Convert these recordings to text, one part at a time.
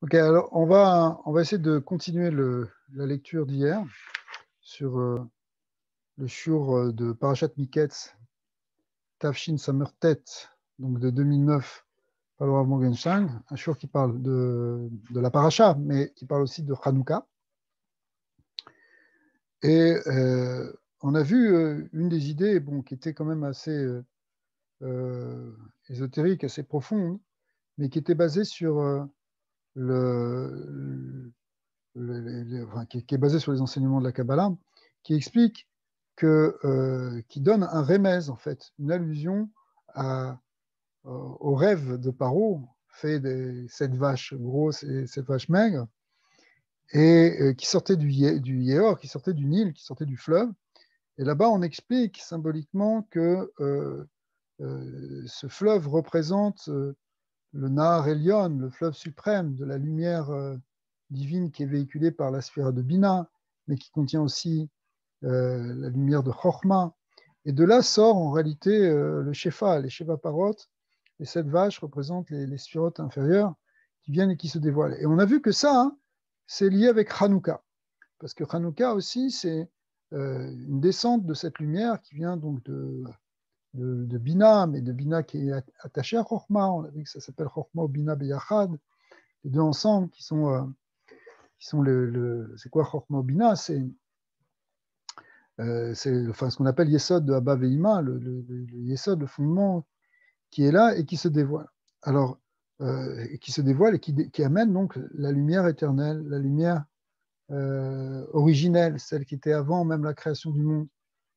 Ok, alors on va essayer de continuer la lecture d'hier sur le shiur de Parashat Miketz, Tafshin Samertet, donc de 2009, par le Rav Morgenstern, un shiur qui parle de la paracha, mais qui parle aussi de Hanouka. Et on a vu une des idées qui était quand même assez ésotérique, assez profonde, mais qui était basée sur le, qui est basé sur les enseignements de la Kabbalah, qui explique qui donne un remèze, en fait, une allusion au rêve de Paro, fait des 7 vaches grosses et 7 vaches maigres, et qui sortait du Yéor, qui sortait du Nil, qui sortait du fleuve. Et là-bas, on explique symboliquement que ce fleuve représente le Nahar Elyon, le fleuve suprême de la lumière divine qui est véhiculée par la sphère de Bina, mais qui contient aussi la lumière de Chochma. Et de là sort en réalité le Shefa, les Sheva Parot, les 7 vaches représentent les sphirotes inférieures qui viennent et qui se dévoilent. Et on a vu que ça, hein, c'est lié avec Hanouka, parce que Hanouka aussi, c'est une descente de cette lumière qui vient donc de Bina, mais de Bina qui est attaché à Chochma. On a vu que ça s'appelle Chochma ou Bina Beyachad, les deux ensemble qui sont c'est quoi Chochma ou Bina? C'est ce qu'on appelle Yesod de Abba Veima, le Yesod, le fondement qui est là et qui se dévoile. Alors, qui se dévoile et qui amène donc la lumière éternelle, la lumière originelle, celle qui était avant même la création du monde,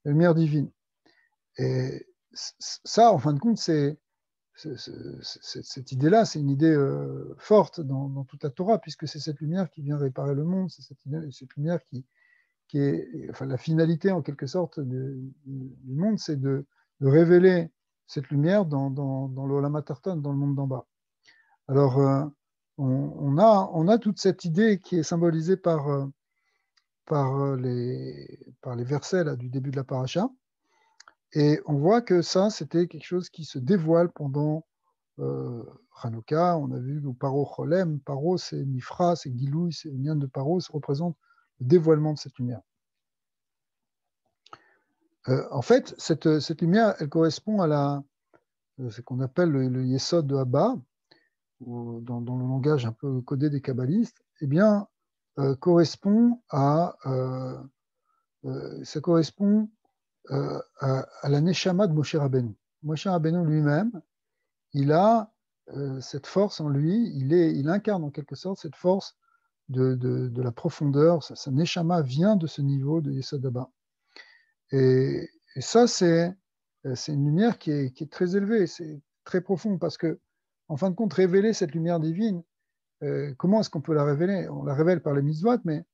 la lumière divine. Et ça, en fin de compte, cette idée-là, c'est une idée forte dans toute la Torah, puisque c'est cette lumière qui vient réparer le monde, c'est cette lumière qui est, enfin, la finalité en quelque sorte du monde, c'est de révéler cette lumière dans l'Olam Atarton, dans le monde d'en bas. Alors, on a toute cette idée qui est symbolisée par les versets là, du début de la paracha, et on voit que ça, c'était quelque chose qui se dévoile pendant Hanouka. On a vu au Paro Cholem, Paro c'est Nifra, c'est Gilouï, c'est le lien de Paro, ça représente le dévoilement de cette lumière. En fait, cette lumière, elle correspond à ce qu'on appelle le Yesod de Abba, ou dans le langage un peu codé des kabbalistes, eh bien, ça correspond à la Neshama de Moshe Rabbeinu. Moshe Rabbeinu lui-même, il a cette force en lui, il incarne en quelque sorte cette force de la profondeur, sa Neshama vient de ce niveau de Yesod Abba. Et ça, c'est une lumière qui est très élevée, c'est très profond, parce que, en fin de compte, révéler cette lumière divine, comment est-ce qu'on peut la révéler? On la révèle par les mitzvot, mais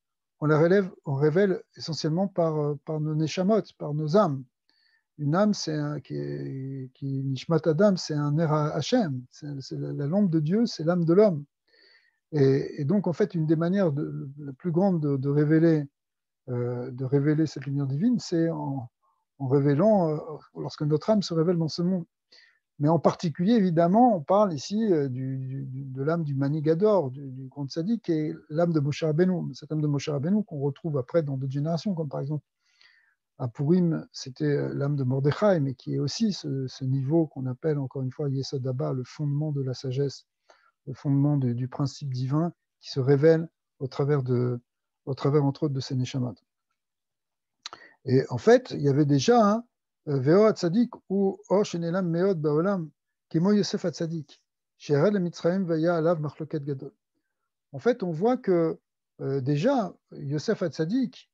on révèle essentiellement par nos neshamot, par nos âmes. Une âme, qui est Nishmat Adam, c'est un ner Hachem, c'est la lampe de Dieu, c'est l'âme de l'homme. Et donc, en fait, une des manières la plus grande de révéler cette lumière divine, c'est en révélant, lorsque notre âme se révèle dans ce monde. Mais en particulier, évidemment, on parle ici de l'âme du Manigador, du grand tzaddik, qui est l'âme de Moshe Rabbeinu. Cette âme de Moshe Rabbeinu qu'on retrouve après dans d'autres générations, comme par exemple à Purim, c'était l'âme de Mordechai, mais qui est aussi ce niveau qu'on appelle encore une fois Yesod Abba, le fondement de la sagesse, le fondement du principe divin qui se révèle au travers entre autres de ces Neshamot. Et en fait, il y avait déjà un Veo Hatzadik ou O Shenelam Meod Baolam, Kemo Yosef Hatzadik, Shered le Mitzrayim Vaya Alav Machloket Gadol. En fait, on voit que déjà, Yosef Hatzadik,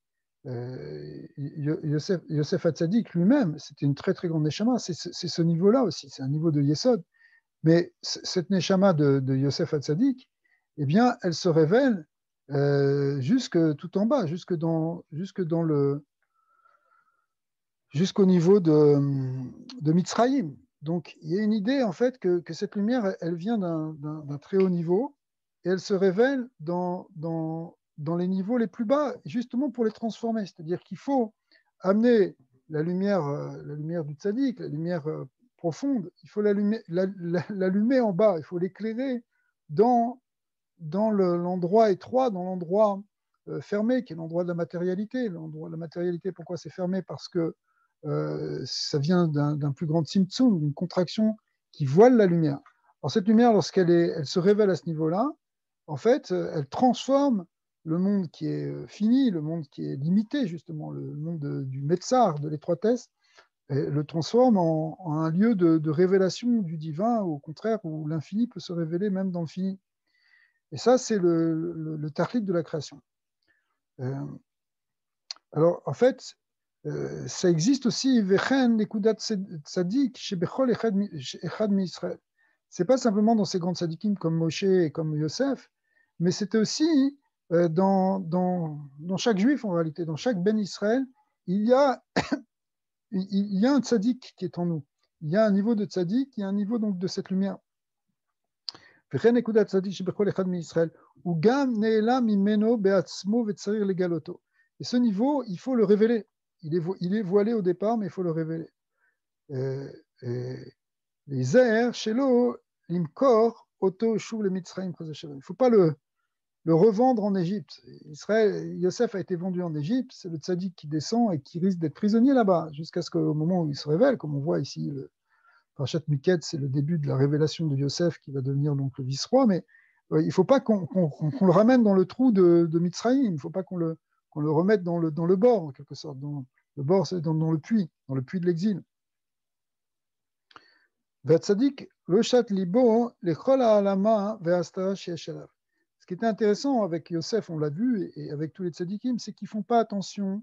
Yosef Hatzadik lui-même, c'était une très très grande Neshama, c'est ce niveau-là aussi, c'est un niveau de Yesod. Mais cette Neshama de Yosef Hatzadik, eh bien, elle se révèle jusque tout en bas, jusqu'au niveau de Mitzrayim. Donc, il y a une idée, en fait, que cette lumière, elle vient d'un très haut niveau et elle se révèle dans les niveaux les plus bas, justement pour les transformer. C'est-à-dire qu'il faut amener la lumière du tzaddik, la lumière profonde, il faut l'allumer en bas, il faut l'éclairer dans dans l'endroit étroit, dans l'endroit fermé, qui est l'endroit de la matérialité. L'endroit de la matérialité, pourquoi c'est fermé? Parce que ça vient d'un plus grand tzimtzum, d'une contraction qui voile la lumière. Alors cette lumière, elle se révèle à ce niveau-là, en fait, elle transforme le monde qui est fini, le monde qui est limité, justement, le monde du Metzar, de l'étroitesse, et le transforme en un lieu de révélation du divin, au contraire, où l'infini peut se révéler même dans le fini. Et ça, c'est le tachlit de la création. Alors, en fait, ça existe aussi, Vechen, Nekudat Tzadik, chez Bechol Echad Israël. C'est pas simplement dans ces grands tzadikim comme Moshe et comme Yosef, mais c'était aussi dans chaque juif en réalité, dans chaque Ben Israël, il y a un tzadik qui est en nous. Il y a un niveau de tzadik, il y a un niveau donc de cette lumière. Et ce niveau, il faut le révéler. Il est voilé au départ, mais il faut le révéler. Les airs, chez l'eau, l'imkor, auto, chou, le mitzrayim, il ne faut pas le revendre en Égypte. Yosef a été vendu en Égypte, c'est le tzaddik qui descend et qui risque d'être prisonnier là-bas, jusqu'à ce qu'au moment où il se révèle, comme on voit ici, Parashat Miketz, c'est le début de la révélation de Yosef qui va devenir donc le vice-roi, mais il ne faut pas qu'on le ramène dans le trou de Mitzrayim, il ne faut pas qu'on le remette dans le bord, en quelque sorte. Le bord, c'est dans le puits de l'exil. Vatzadik, loshat libo, lechol ha'alama ve'astara sheyesh alav. Ce qui était intéressant avec Yosef, on l'a vu, et avec tous les tzadikim, c'est qu'ils ne font pas attention,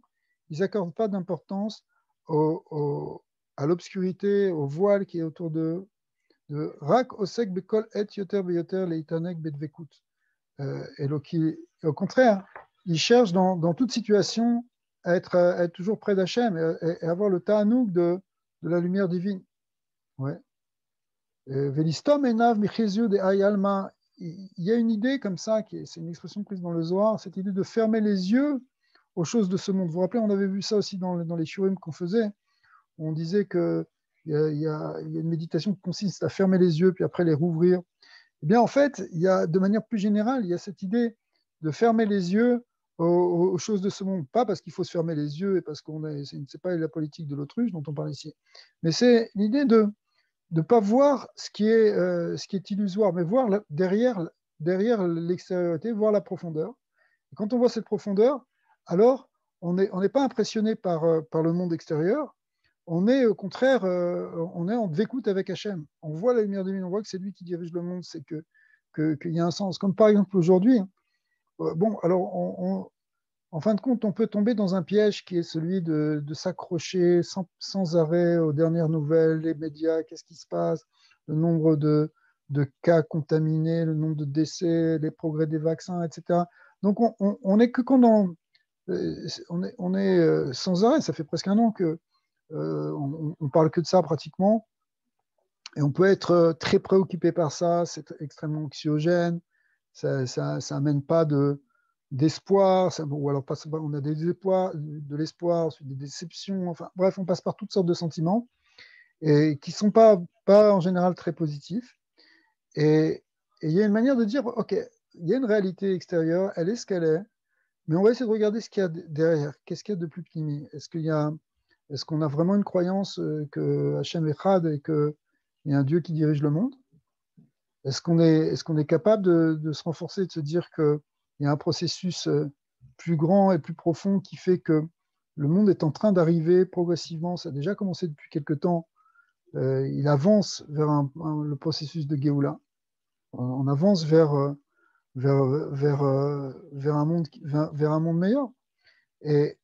ils n'accordent pas d'importance à l'obscurité, au voile qui est autour d'eux, de Rak Osek Bekol Et Yoter Beyoter Leitanek Bedvekut. Et donc, au contraire, ils cherchent dans toute situation à être toujours près d'Hachem et avoir le ta'anouk de la lumière divine. Ouais. Velistom enav micheziu de ayalma. Il y a une idée comme ça, c'est une expression prise dans le Zohar, cette idée de fermer les yeux aux choses de ce monde. Vous vous rappelez, on avait vu ça aussi dans les shurim qu'on faisait. On disait qu'il y a une méditation qui consiste à fermer les yeux, puis après les rouvrir. Eh bien, en fait, de manière plus générale, il y a cette idée de fermer les yeux aux choses de ce monde. Pas parce qu'il faut se fermer les yeux et parce c'est pas la politique de l'autruche dont on parle ici, mais c'est l'idée de ne pas voir ce qui est illusoire, mais voir derrière l'extériorité, voir la profondeur. Et quand on voit cette profondeur, alors on n'est pas impressionné par le monde extérieur, on est au contraire, on est en dvécoute avec Hachem. On voit la lumière divine, on voit que c'est lui qui dirige le monde, c'est qu'il y a un sens. Comme par exemple aujourd'hui, bon, alors en fin de compte, on peut tomber dans un piège qui est celui de s'accrocher sans arrêt aux dernières nouvelles, les médias, qu'est-ce qui se passe, le nombre de cas contaminés, le nombre de décès, les progrès des vaccins, etc. Donc on est que quand on est sans arrêt, ça fait presque un an que on parle que de ça pratiquement, et on peut être très préoccupé par ça, c'est extrêmement anxiogène, ça amène pas d'espoir, ou alors on a de l'espoir, des déceptions, enfin bref, on passe par toutes sortes de sentiments et qui sont pas en général très positifs. Et il y a une manière de dire, ok, il y a une réalité extérieure, elle est ce qu'elle est, mais on va essayer de regarder ce qu'il y a derrière, qu'est-ce qu'il y a de plus petit. Est-ce qu'on a vraiment une croyance que Hachem est Echad et qu'il y a un Dieu qui dirige le monde? Est-ce qu'on est capable de se renforcer, de se dire qu'il y a un processus plus grand et plus profond qui fait que le monde est en train d'arriver progressivement, ça a déjà commencé depuis quelque temps, il avance vers le processus de Géoula, on avance vers un monde meilleur. Mais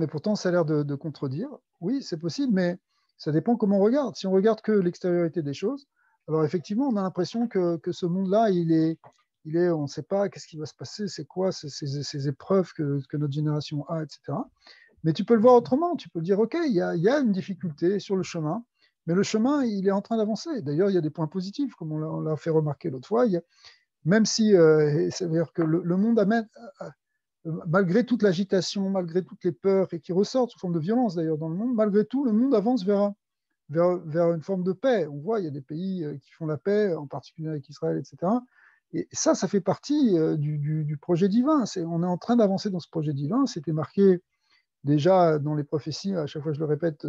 pourtant, ça a l'air de contredire. Oui, c'est possible, mais ça dépend comment on regarde. Si on regarde que l'extériorité des choses, alors effectivement, on a l'impression que ce monde-là, on ne sait pas qu'est-ce qui va se passer, c'est quoi ces épreuves que notre génération a, etc. Mais tu peux le voir autrement. Tu peux dire, OK, il y a une difficulté sur le chemin, mais le chemin, il est en train d'avancer. D'ailleurs, il y a des points positifs, comme on l'a fait remarquer l'autre fois. Même si, c'est-à-dire que le monde amène... malgré toute l'agitation, malgré toutes les peurs, et qui ressortent sous forme de violence d'ailleurs dans le monde, malgré tout, le monde avance vers une forme de paix. On voit, il y a des pays qui font la paix, en particulier avec Israël, etc. Et ça fait partie du projet divin. On est en train d'avancer dans ce projet divin. C'était marqué déjà dans les prophéties, à chaque fois je le répète,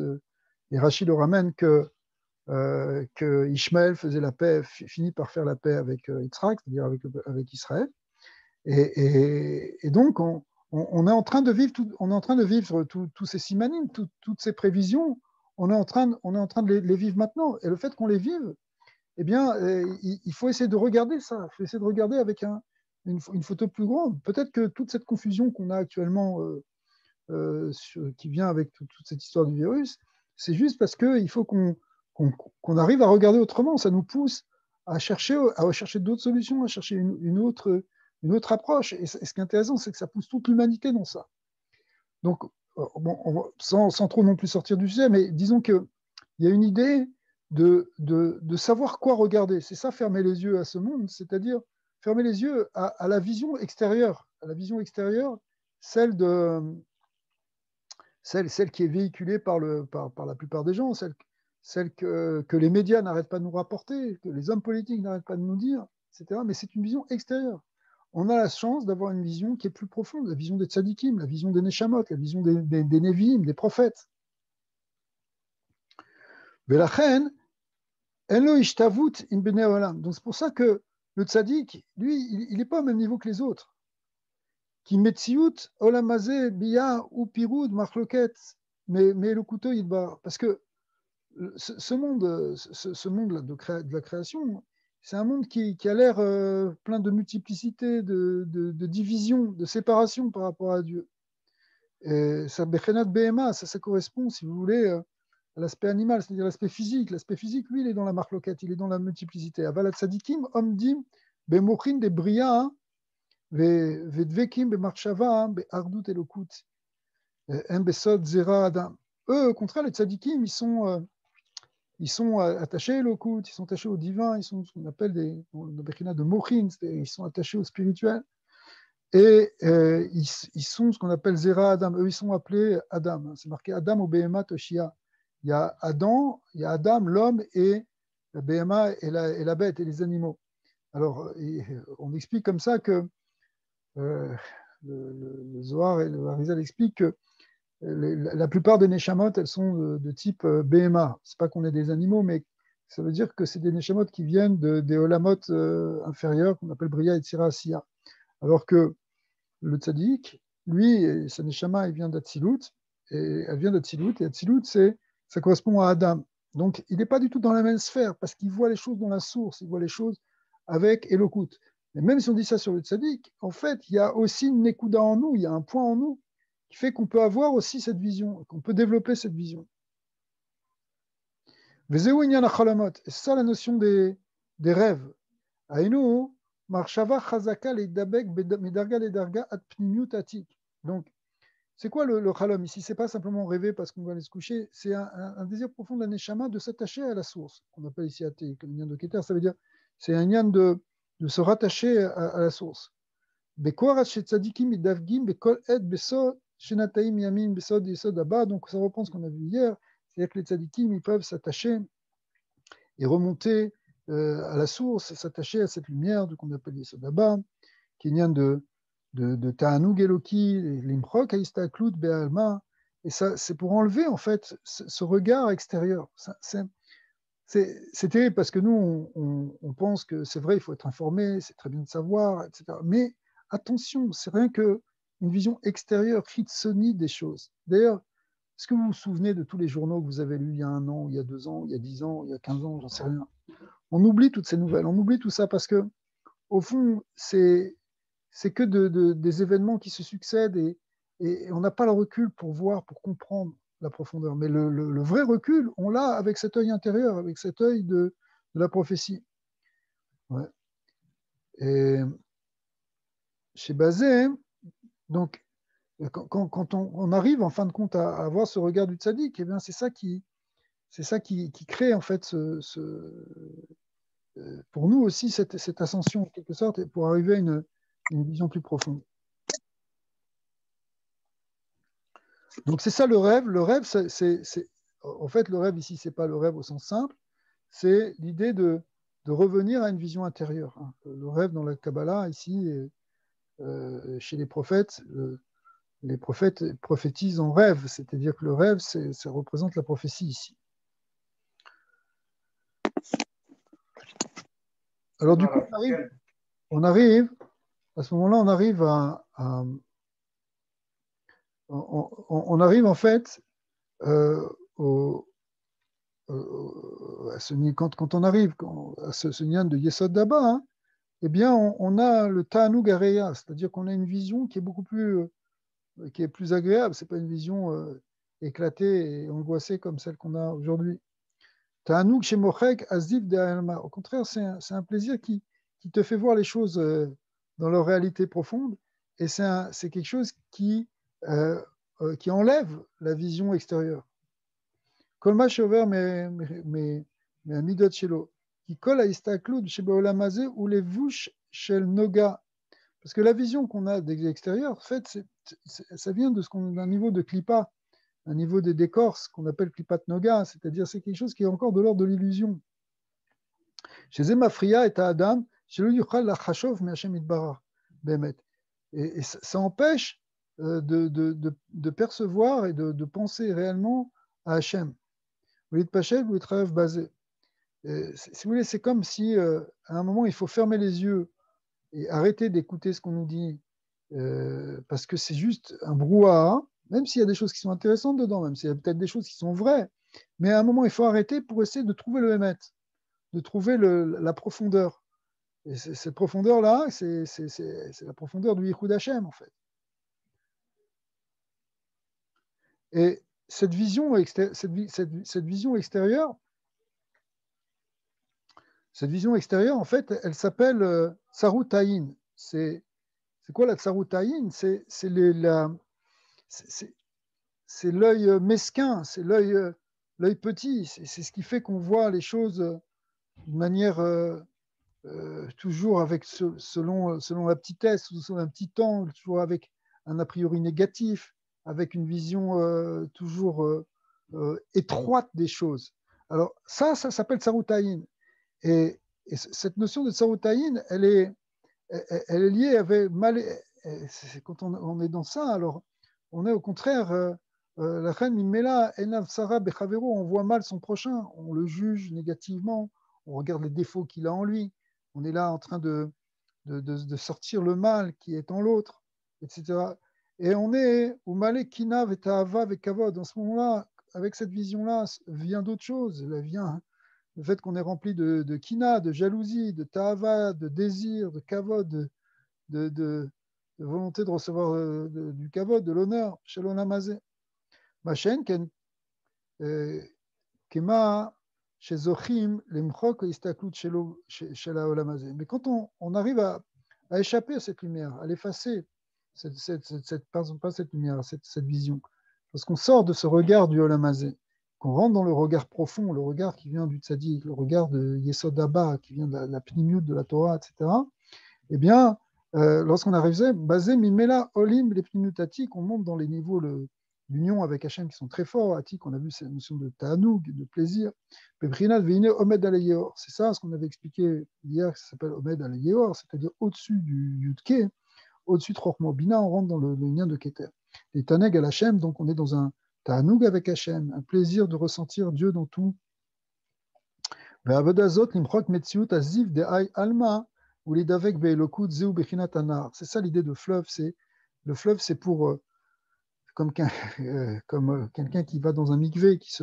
et Rachid le ramène, que Ishmaël faisait la paix, finit par faire la paix avec Yitzhak, c'est-à-dire avec Israël. Et donc, on est en train de vivre, tous ces simanim, toutes ces prévisions. On est en train de les vivre maintenant. Et le fait qu'on les vive, eh bien, il faut essayer de regarder ça. Il faut essayer de regarder avec une photo plus grande. Peut-être que toute cette confusion qu'on a actuellement, qui vient avec toute cette histoire du virus, c'est juste parce qu'il faut qu'on arrive à regarder autrement. Ça nous pousse à chercher d'autres solutions, à chercher une autre approche. Et ce qui est intéressant, c'est que ça pousse toute l'humanité dans ça. Donc, bon, sans trop non plus sortir du sujet, mais disons qu'il y a une idée de savoir quoi regarder. C'est ça, fermer les yeux à ce monde, c'est-à-dire fermer les yeux à la vision extérieure, celle qui est véhiculée par la plupart des gens, celle que les médias n'arrêtent pas de nous rapporter, que les hommes politiques n'arrêtent pas de nous dire, etc. Mais c'est une vision extérieure. On a la chance d'avoir une vision qui est plus profonde, la vision des tzadikim, la vision des neshamot, la vision des neviim, des prophètes. Velachen, elo ishtavut in bnei olam. Donc c'est pour ça que le tzadik, lui, il n'est pas au même niveau que les autres. Qui metziut olamazé biya ou pirud machloket, mais le couteau il bat. Parce que ce monde de la création, c'est un monde qui a l'air plein de multiplicité, de division, de séparation par rapport à Dieu. Et ça, Bechenat Behema, ça correspond, si vous voulez, à l'aspect animal, c'est-à-dire l'aspect physique. L'aspect physique, lui, il est dans la marloquette, il est dans la multiplicité. Avalat Sadikim, Omdim, Bemochin, des Bria, Vedvekim, Bemarchava, Beardut Elokut, Mbesod, Zera, Adam. Eux, au contraire, les tzadikim, ils sont attachés au Lokut, ils sont attachés au divin, ils sont ce qu'on appelle des Bechina de Mochin, ils sont attachés au spirituel. Et ils sont ce qu'on appelle Zera Adam. Eux, ils sont appelés Adam. C'est marqué Adam au Behema Toshia. Il y a Adam, l'homme, et le Behema et la bête et les animaux. Alors, on explique comme ça que le Zohar et le Harizal expliquent que la plupart des Neshamot, elles sont de type Behema. C'est pas qu'on est des animaux, mais ça veut dire que c'est des Neshamot qui viennent des Olamot inférieurs, qu'on appelle Bria et Tzira Asiya. Alors que le tzaddik, lui, sa neshama, elle vient d'Atsilut, et Atsilut, ça correspond à Adam. Donc, il n'est pas du tout dans la même sphère, parce qu'il voit les choses dans la source, il voit les choses avec Elokut. Mais même si on dit ça sur le tzaddik, en fait, il y a aussi une nekuda en nous, il y a un point en nous, qui fait qu'on peut avoir aussi cette vision, qu'on peut développer cette vision. Et c'est ça la notion des rêves. Aïnou, marshava chazaka ledabek medarga ledarga at pnimiut atik. Donc, c'est quoi le chalom ici? C'est pas simplement rêver parce qu'on va aller se coucher, c'est un désir profond de la neshama de s'attacher à la source, qu'on appelle ici atik, le nyan de Keter, ça veut dire c'est un nyan de se rattacher à la source. Bekorat chez tzadikim idavgim bekol et besod shenataim yamin besod yesod abba. Donc ça reprend ce qu'on a vu hier, c'est-à-dire que les tzadikim ils peuvent s'attacher et remonter à la source, s'attacher à cette lumière qu'on appelle Yesod Abba, qui vient de Ta'anug Eloki, l'Imchok, Aïstaklut, Be'alma. Et ça, c'est pour enlever, en fait, ce regard extérieur. C'est terrible parce que nous, on pense que c'est vrai, il faut être informé, c'est très bien de savoir, etc. Mais attention, c'est rien qu'une vision extérieure, hitsoni des choses. D'ailleurs, est-ce que vous vous souvenez de tous les journaux que vous avez lus il y a 1 an, il y a 2 ans, il y a 10 ans, il y a 15 ans, j'en sais rien. On oublie toutes ces nouvelles, on oublie tout ça parce que, au fond, c'est que des événements qui se succèdent et on n'a pas le recul pour voir, pour comprendre la profondeur. Mais le vrai recul, on l'a avec cet œil intérieur, avec cet œil de la prophétie. Ouais. Et chez Bazé, donc, quand on arrive en fin de compte à avoir ce regard du tzaddik, eh bien c'est ça qui crée en fait pour nous aussi cette ascension en quelque sorte, pour arriver à une vision plus profonde. Donc c'est ça le rêve. Le rêve, en fait, le rêve ici, c'est pas le rêve au sens simple, c'est l'idée de de revenir à une vision intérieure. Le rêve dans la Kabbalah, ici, chez les prophètes prophétisent en rêve, c'est-à-dire que le rêve, ça représente la prophétie ici. Alors du coup, on arrive à ce moment-là, on arrive en fait quand on arrive à ce nian de Yesod Daba, hein, eh bien, on a le Ta'anug Areya, c'est-à-dire qu'on a une vision qui est plus agréable. C'est pas une vision éclatée et angoissée comme celle qu'on a aujourd'hui. Ta'anug Shemochek Azif de Alma. Au contraire, c'est un plaisir qui te fait voir les choses dans leur réalité profonde, et c'est quelque chose qui enlève la vision extérieure. Kolma Shover mais Amidot Shelo, qui colle à Istakloud chez Baolamazé ou les vouches chez le Noga. Parce que la vision qu'on a de l'extérieur, en fait, ça vient d'un niveau de klipa, un niveau des décors, ce qu'on appelle klipat noga, c'est-à-dire c'est quelque chose qui est encore de l'ordre de l'illusion. Chez Zemafria et Adam, chez le Yuchal la Chashov mais Hashem Itbarach, Bemet. Et ça empêche de percevoir et de penser réellement à Hashem. Vous dites Pachel, vous êtes rêve basé. Si vous voulez, c'est comme si à un moment il faut fermer les yeux et arrêter d'écouter ce qu'on nous dit, parce que c'est juste un brouhaha, même s'il y a des choses qui sont intéressantes dedans, même s'il y a peut-être des choses qui sont vraies, mais à un moment il faut arrêter pour essayer de trouver le Hémet, de trouver la profondeur. Et cette profondeur-là, c'est la profondeur du Yichud Hashem, en fait. Et cette vision extérieure, en fait, elle s'appelle Tsarutaïn. C'est quoi la Tsarutaïn? C'est l'œil mesquin, c'est l'œil petit. C'est ce qui fait qu'on voit les choses de manière toujours selon la petitesse, selon un petit angle, toujours avec un a priori négatif, avec une vision toujours étroite des choses. Alors ça s'appelle Tsarutaïn. Et cette notion de Tsarutaïn, elle est liée avec quand on est dans ça, alors on est au contraire la reine Mimela Enav Sarah Bechavero, on voit mal son prochain, on le juge négativement, on regarde les défauts qu'il a en lui, on est là en train de sortir le mal qui est en l'autre, etc. Et on est au Malé Kinav et Ta'ava et Kavod. Dans ce moment-là, avec cette vision-là, vient d'autre chose. Elle vient le fait qu'on est rempli de kina, de jalousie, de ta'ava, de désir, de kavod, de volonté de recevoir du kavod, de l'honneur, shalom amazé. Machen kema shezochim lemchok istaklut shela olamazé. Mais quand on arrive à échapper à cette lumière, à l'effacer, pas cette lumière, cette vision, parce qu'on sort de ce regard du olamazé, qu'on rentre dans le regard profond, le regard qui vient du tzaddik, le regard de Yesod Abba, qui vient de la pnimiut de la Torah, etc., eh bien, lorsqu'on arrive basé mimela olim les pnimiutatik, on monte dans les niveaux d'union avec Hachem qui sont très forts. Atik, on a vu cette notion de ta'anoug, de plaisir. Pebrinat veine omed aleyeor. C'est ça ce qu'on avait expliqué hier, ça s'appelle omed aleyeor, c'est-à-dire au-dessus du yudke, au-dessus de Chochmo Bina, on rentre dans le lien de Keter. Les Taneg à Hachem, donc on est dans un Ta'anoug avec Hachem, un plaisir de ressentir Dieu dans tout. C'est ça l'idée de fleuve. Le fleuve, c'est pour comme quelqu'un qui va dans un mikvé, qui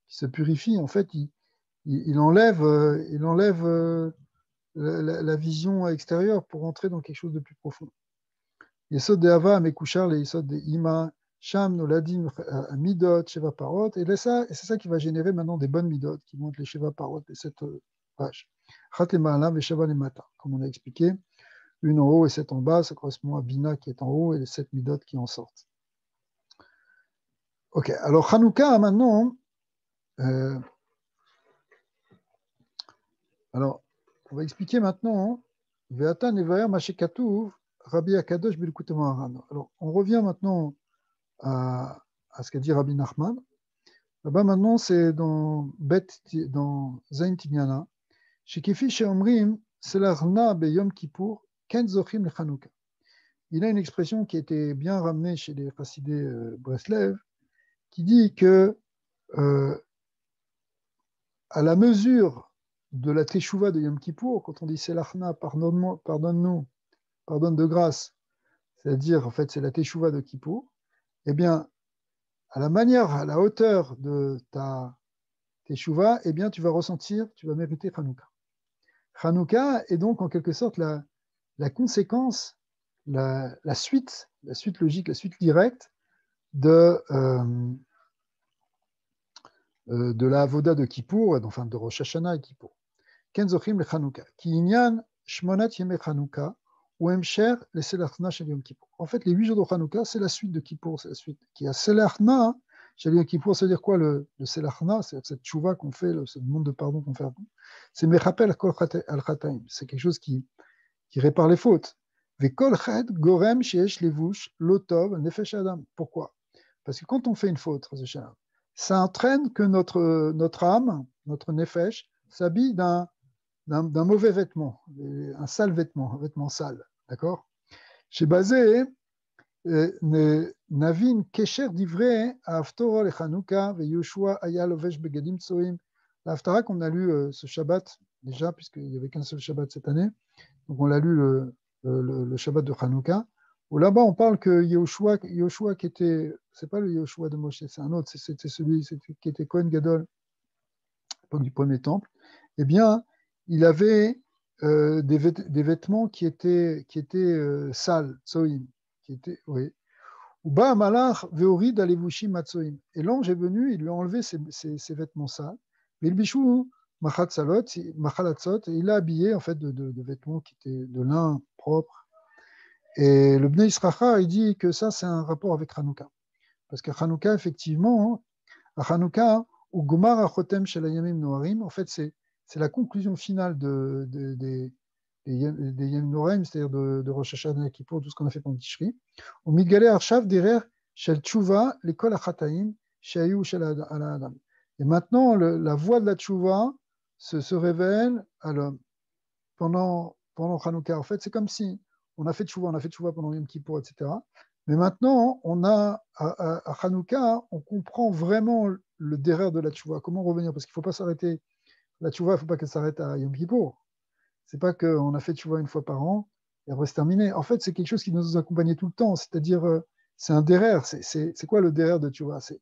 se purifie. En fait, il enlève la vision extérieure pour entrer dans quelque chose de plus profond. Yesod de Hava, Mekouchar, les Yesod de Ima, Sham, Noladim, Midot, Sheva Parot, et c'est ça qui va générer maintenant des bonnes Midot, qui vont être les Sheva Parot, les 7 pages. Chat et Ma'alam et Sheva les Mata, comme on a expliqué, une en haut et 7 en bas, ça correspond à Bina qui est en haut et les 7 Midot qui en sortent. Ok, alors Hanouka maintenant, alors on va expliquer maintenant, Ve'ata Nevaer Mashekatouv, Rabbi Akadosh Bilkut Moharan. Alors on revient maintenant à ce qu'a dit Rabbi Nachman. Là-bas maintenant c'est dans Zain Tignana, Shekefi sheomrim selarna beyom kippour ken zochim le Chanukah. Il a une expression qui était bien ramenée chez les Chassidés Breslev, qui dit que à la mesure de la Teshuvah de Yom Kippour, quand on dit Selachna, pardonne-nous, pardonne de grâce, c'est-à-dire en fait c'est la Teshuvah de Kippour, eh bien à la manière, à la hauteur de ta Teshuvah, eh bien tu vas ressentir, tu vas mériter Hanouka. Hanouka est donc en quelque sorte la conséquence, la suite logique, la suite directe de la Avoda de Kippour, enfin de Rosh Hashanah et Kippour. Ken zochim le Hanouka, ki inyan shmonat yemei Hanouka, ou emsher le selachna shel Yom Kippour. En fait, les 8 jours de Hanouka, c'est la suite de Kippour, c'est la suite. Qui a selachna shel Yom Kippour, ça veut dire quoi le selachna, c'est cette tchouva qu'on fait, cette demande de pardon qu'on fait avant. C'est mechapel al chataim, c'est quelque chose qui répare les fautes. Vekol chet gorem sheyesh levush lotov nefesh adam. Pourquoi? Parce que quand on fait une faute, ça entraîne que notre âme, notre nefesh, s'habille d'un mauvais vêtement, un sale vêtement, un vêtement sale. D'accord? Chez Bazé, Navin Kesher divrei à Haftorah le Chanukah ve Yoshua aya lovesh begadim tsoim. La Haftarah qu'on a lu ce Shabbat, déjà, puisqu'il n'y avait qu'un seul Shabbat cette année, donc on l'a lu le Shabbat de Chanukah, où là-bas on parle que Yoshua qui était, c'est pas le Yoshua de Moshe, c'est un autre, c'était celui qui était Kohen Gadol, à l'époque du premier temple, eh bien, il avait des vêtements qui étaient sales, tsoim, qui étaient, oui. Uba malach veorid alevushim matsoim. Et l'ange est venu, il lui a enlevé ses vêtements sales. Mais le bichou machalatzot, et il l'a habillé en fait de vêtements qui étaient de lin propre. Et le Bnei Isracha, il dit que ça c'est un rapport avec Hanouka, parce que Hanouka effectivement, à Hanouka, ou Gomar Achotem Shel Hayamim Noarim, en fait c'est la conclusion finale des Yamim Noarim, c'est-à-dire de Rosh Hashanah Kippour, tout ce qu'on a fait pendant Tishri. Au Migdalé Arshav derrière Shel Tshuva, l'école Achataim, Shayu Shel Adam. Et maintenant, la voix de la Tshuva se révèle à l'homme pendant Hanouka. En fait, c'est comme si on a fait Tshuva pendant Yom Kippour, etc. Mais maintenant, on a à Hanouka, on comprend vraiment le derrière de la Tshuva. Comment revenir? Parce qu'il ne faut pas s'arrêter. La Tshuva, il ne faut pas qu'elle s'arrête à Yom Kippour. Ce n'est pas qu'on a fait Tshuva une fois par an et après c'est terminé. En fait, c'est quelque chose qui nous accompagne tout le temps. C'est-à-dire, c'est un derrière. C'est quoi le derrière de Tshuva? C'est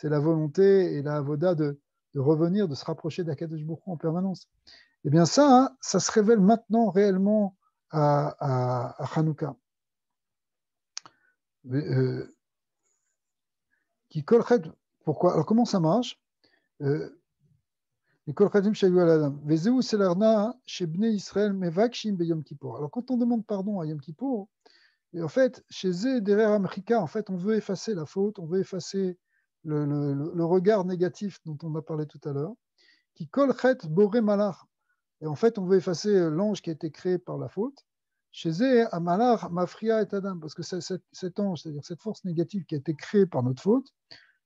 la volonté et la avoda de revenir, de se rapprocher d'Akadosh Baruch Hu en permanence. Eh bien, ça se révèle maintenant réellement à Hanouka. Pourquoi? Alors, comment ça marche? Alors, quand on demande pardon à Yom Kippour, et en fait, chez eux, derrière Amrika, en fait, on veut effacer la faute, on veut effacer le regard négatif dont on a parlé tout à l'heure, qui kolchet boré malach. Et en fait, on veut effacer l'ange qui a été créé par la faute. Chez eux, Amalar, Mafria et Adam, parce que cet ange, c'est-à-dire cette force négative qui a été créée par notre faute,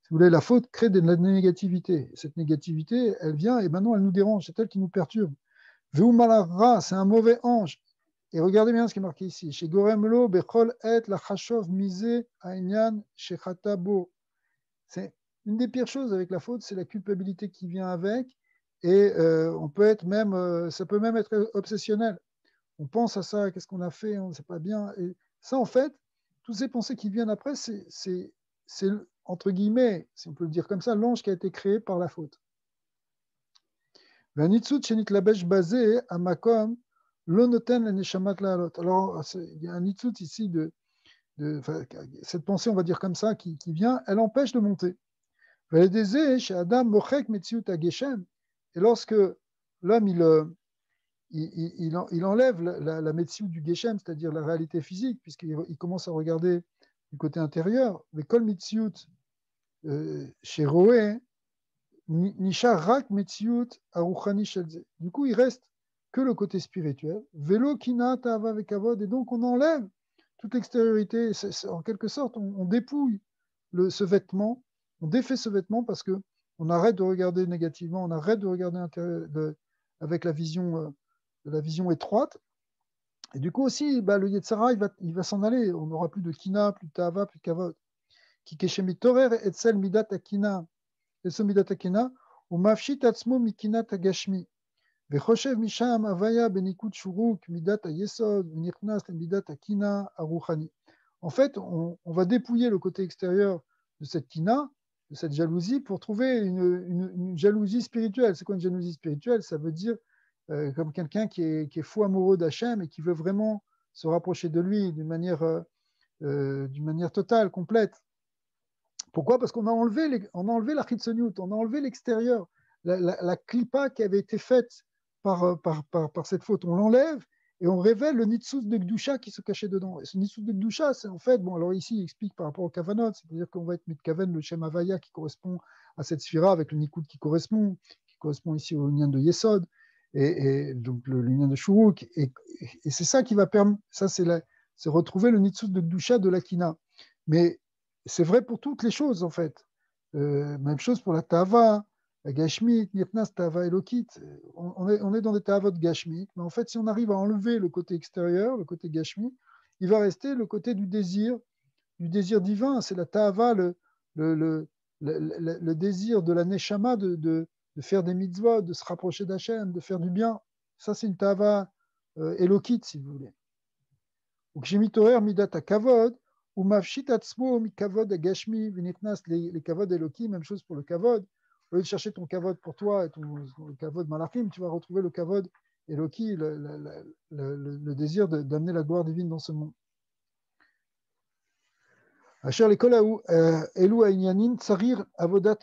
si vous voulez, la faute crée de la négativité. Cette négativité, elle vient et maintenant elle nous dérange, c'est elle qui nous perturbe. Veu Malara, c'est un mauvais ange. Et regardez bien ce qui est marqué ici. Chez Goremlo, Bechol et la Chashov Mise Aïnyan Shechatabo. C'est une des pires choses avec la faute, c'est la culpabilité qui vient avec. Et on peut être même, ça peut même être obsessionnel. On pense à ça, qu'est-ce qu'on a fait, on ne sait pas bien. Et ça, en fait, toutes ces pensées qui viennent après, c'est entre guillemets, si on peut le dire comme ça, l'ange qui a été créé par la faute. Alors, il y a un nitzut ici cette pensée, on va dire comme ça, qui vient, elle empêche de monter. Et lorsque l'homme, il enlève la médecine du Geshem, c'est-à-dire la réalité physique, puisqu'il commence à regarder du côté intérieur, mais kol mitziut chez Roé, nishar rak mitziut aruchani shelze. Du coup, il reste que le côté spirituel. Velo kina ta'ava vekavod, et donc on enlève toute l'extériorité. En quelque sorte, on dépouille ce vêtement, on défait ce vêtement parce que on arrête de regarder négativement, on arrête de regarder avec la vision étroite. Et du coup aussi, le Yetzara, il va s'en aller. On n'aura plus de kina, plus de ta'ava, plus de kavod. Ki keshemi torer etzel midat akina, etzel midat akina, ou mafshit atzmo mikinat agashmi. Vechoshev misham avaya benikut shuruk midat ayesod, venichnas midat akina aruchani. En fait, on va dépouiller le côté extérieur de cette kina, de cette jalousie, pour trouver une jalousie spirituelle. C'est quoi une jalousie spirituelle? Ça veut dire comme quelqu'un qui est fou amoureux d'Hachem et qui veut vraiment se rapprocher de lui d'une manière totale, complète. Pourquoi? Parce qu'on a enlevé la chitzoniut, on a enlevé l'extérieur, la klipa qui avait été faite par cette faute. On l'enlève et on révèle le nitsus de Gdusha qui se cachait dedans. Et ce nitsus de Gdusha, c'est en fait, alors ici, il explique par rapport au kavanot, c'est-à-dire qu'on va être mitkaven, le Shem Havaya qui correspond à cette sphira avec le nikud qui correspond ici au lien de Yesod, et donc le lien de Shuruk. Et c'est ça qui va permettre, ça c'est retrouver le nitsus de Gdusha de l'Akina. Mais c'est vrai pour toutes les choses, en fait. Même chose pour la Tava, la Gashmit, Nirtnas, Tava, Elokit. On est dans des Tavot Gashmit, mais en fait, si on arrive à enlever le côté extérieur, le côté Gashmit, il va rester le côté du désir divin. C'est la Tava, le désir de la Neshama de faire des mitzvot, de se rapprocher d'Hachem, de faire du bien. Ça, c'est une Tava Elokit, si vous voulez. Donc, j'ai mis Torer Midat Kavod, ou Mafshit Atzmo, mi Kavod Agashmi, Vinitnas, les Kavod Eloki, même chose pour le Kavod. Au lieu de chercher ton Kavod pour toi et le Kavod Malachim, tu vas retrouver le Kavod Eloki, le désir d'amener la gloire divine dans ce monde. Asher Lekolaou, Elou Aïnyanin, Tsarir Avodat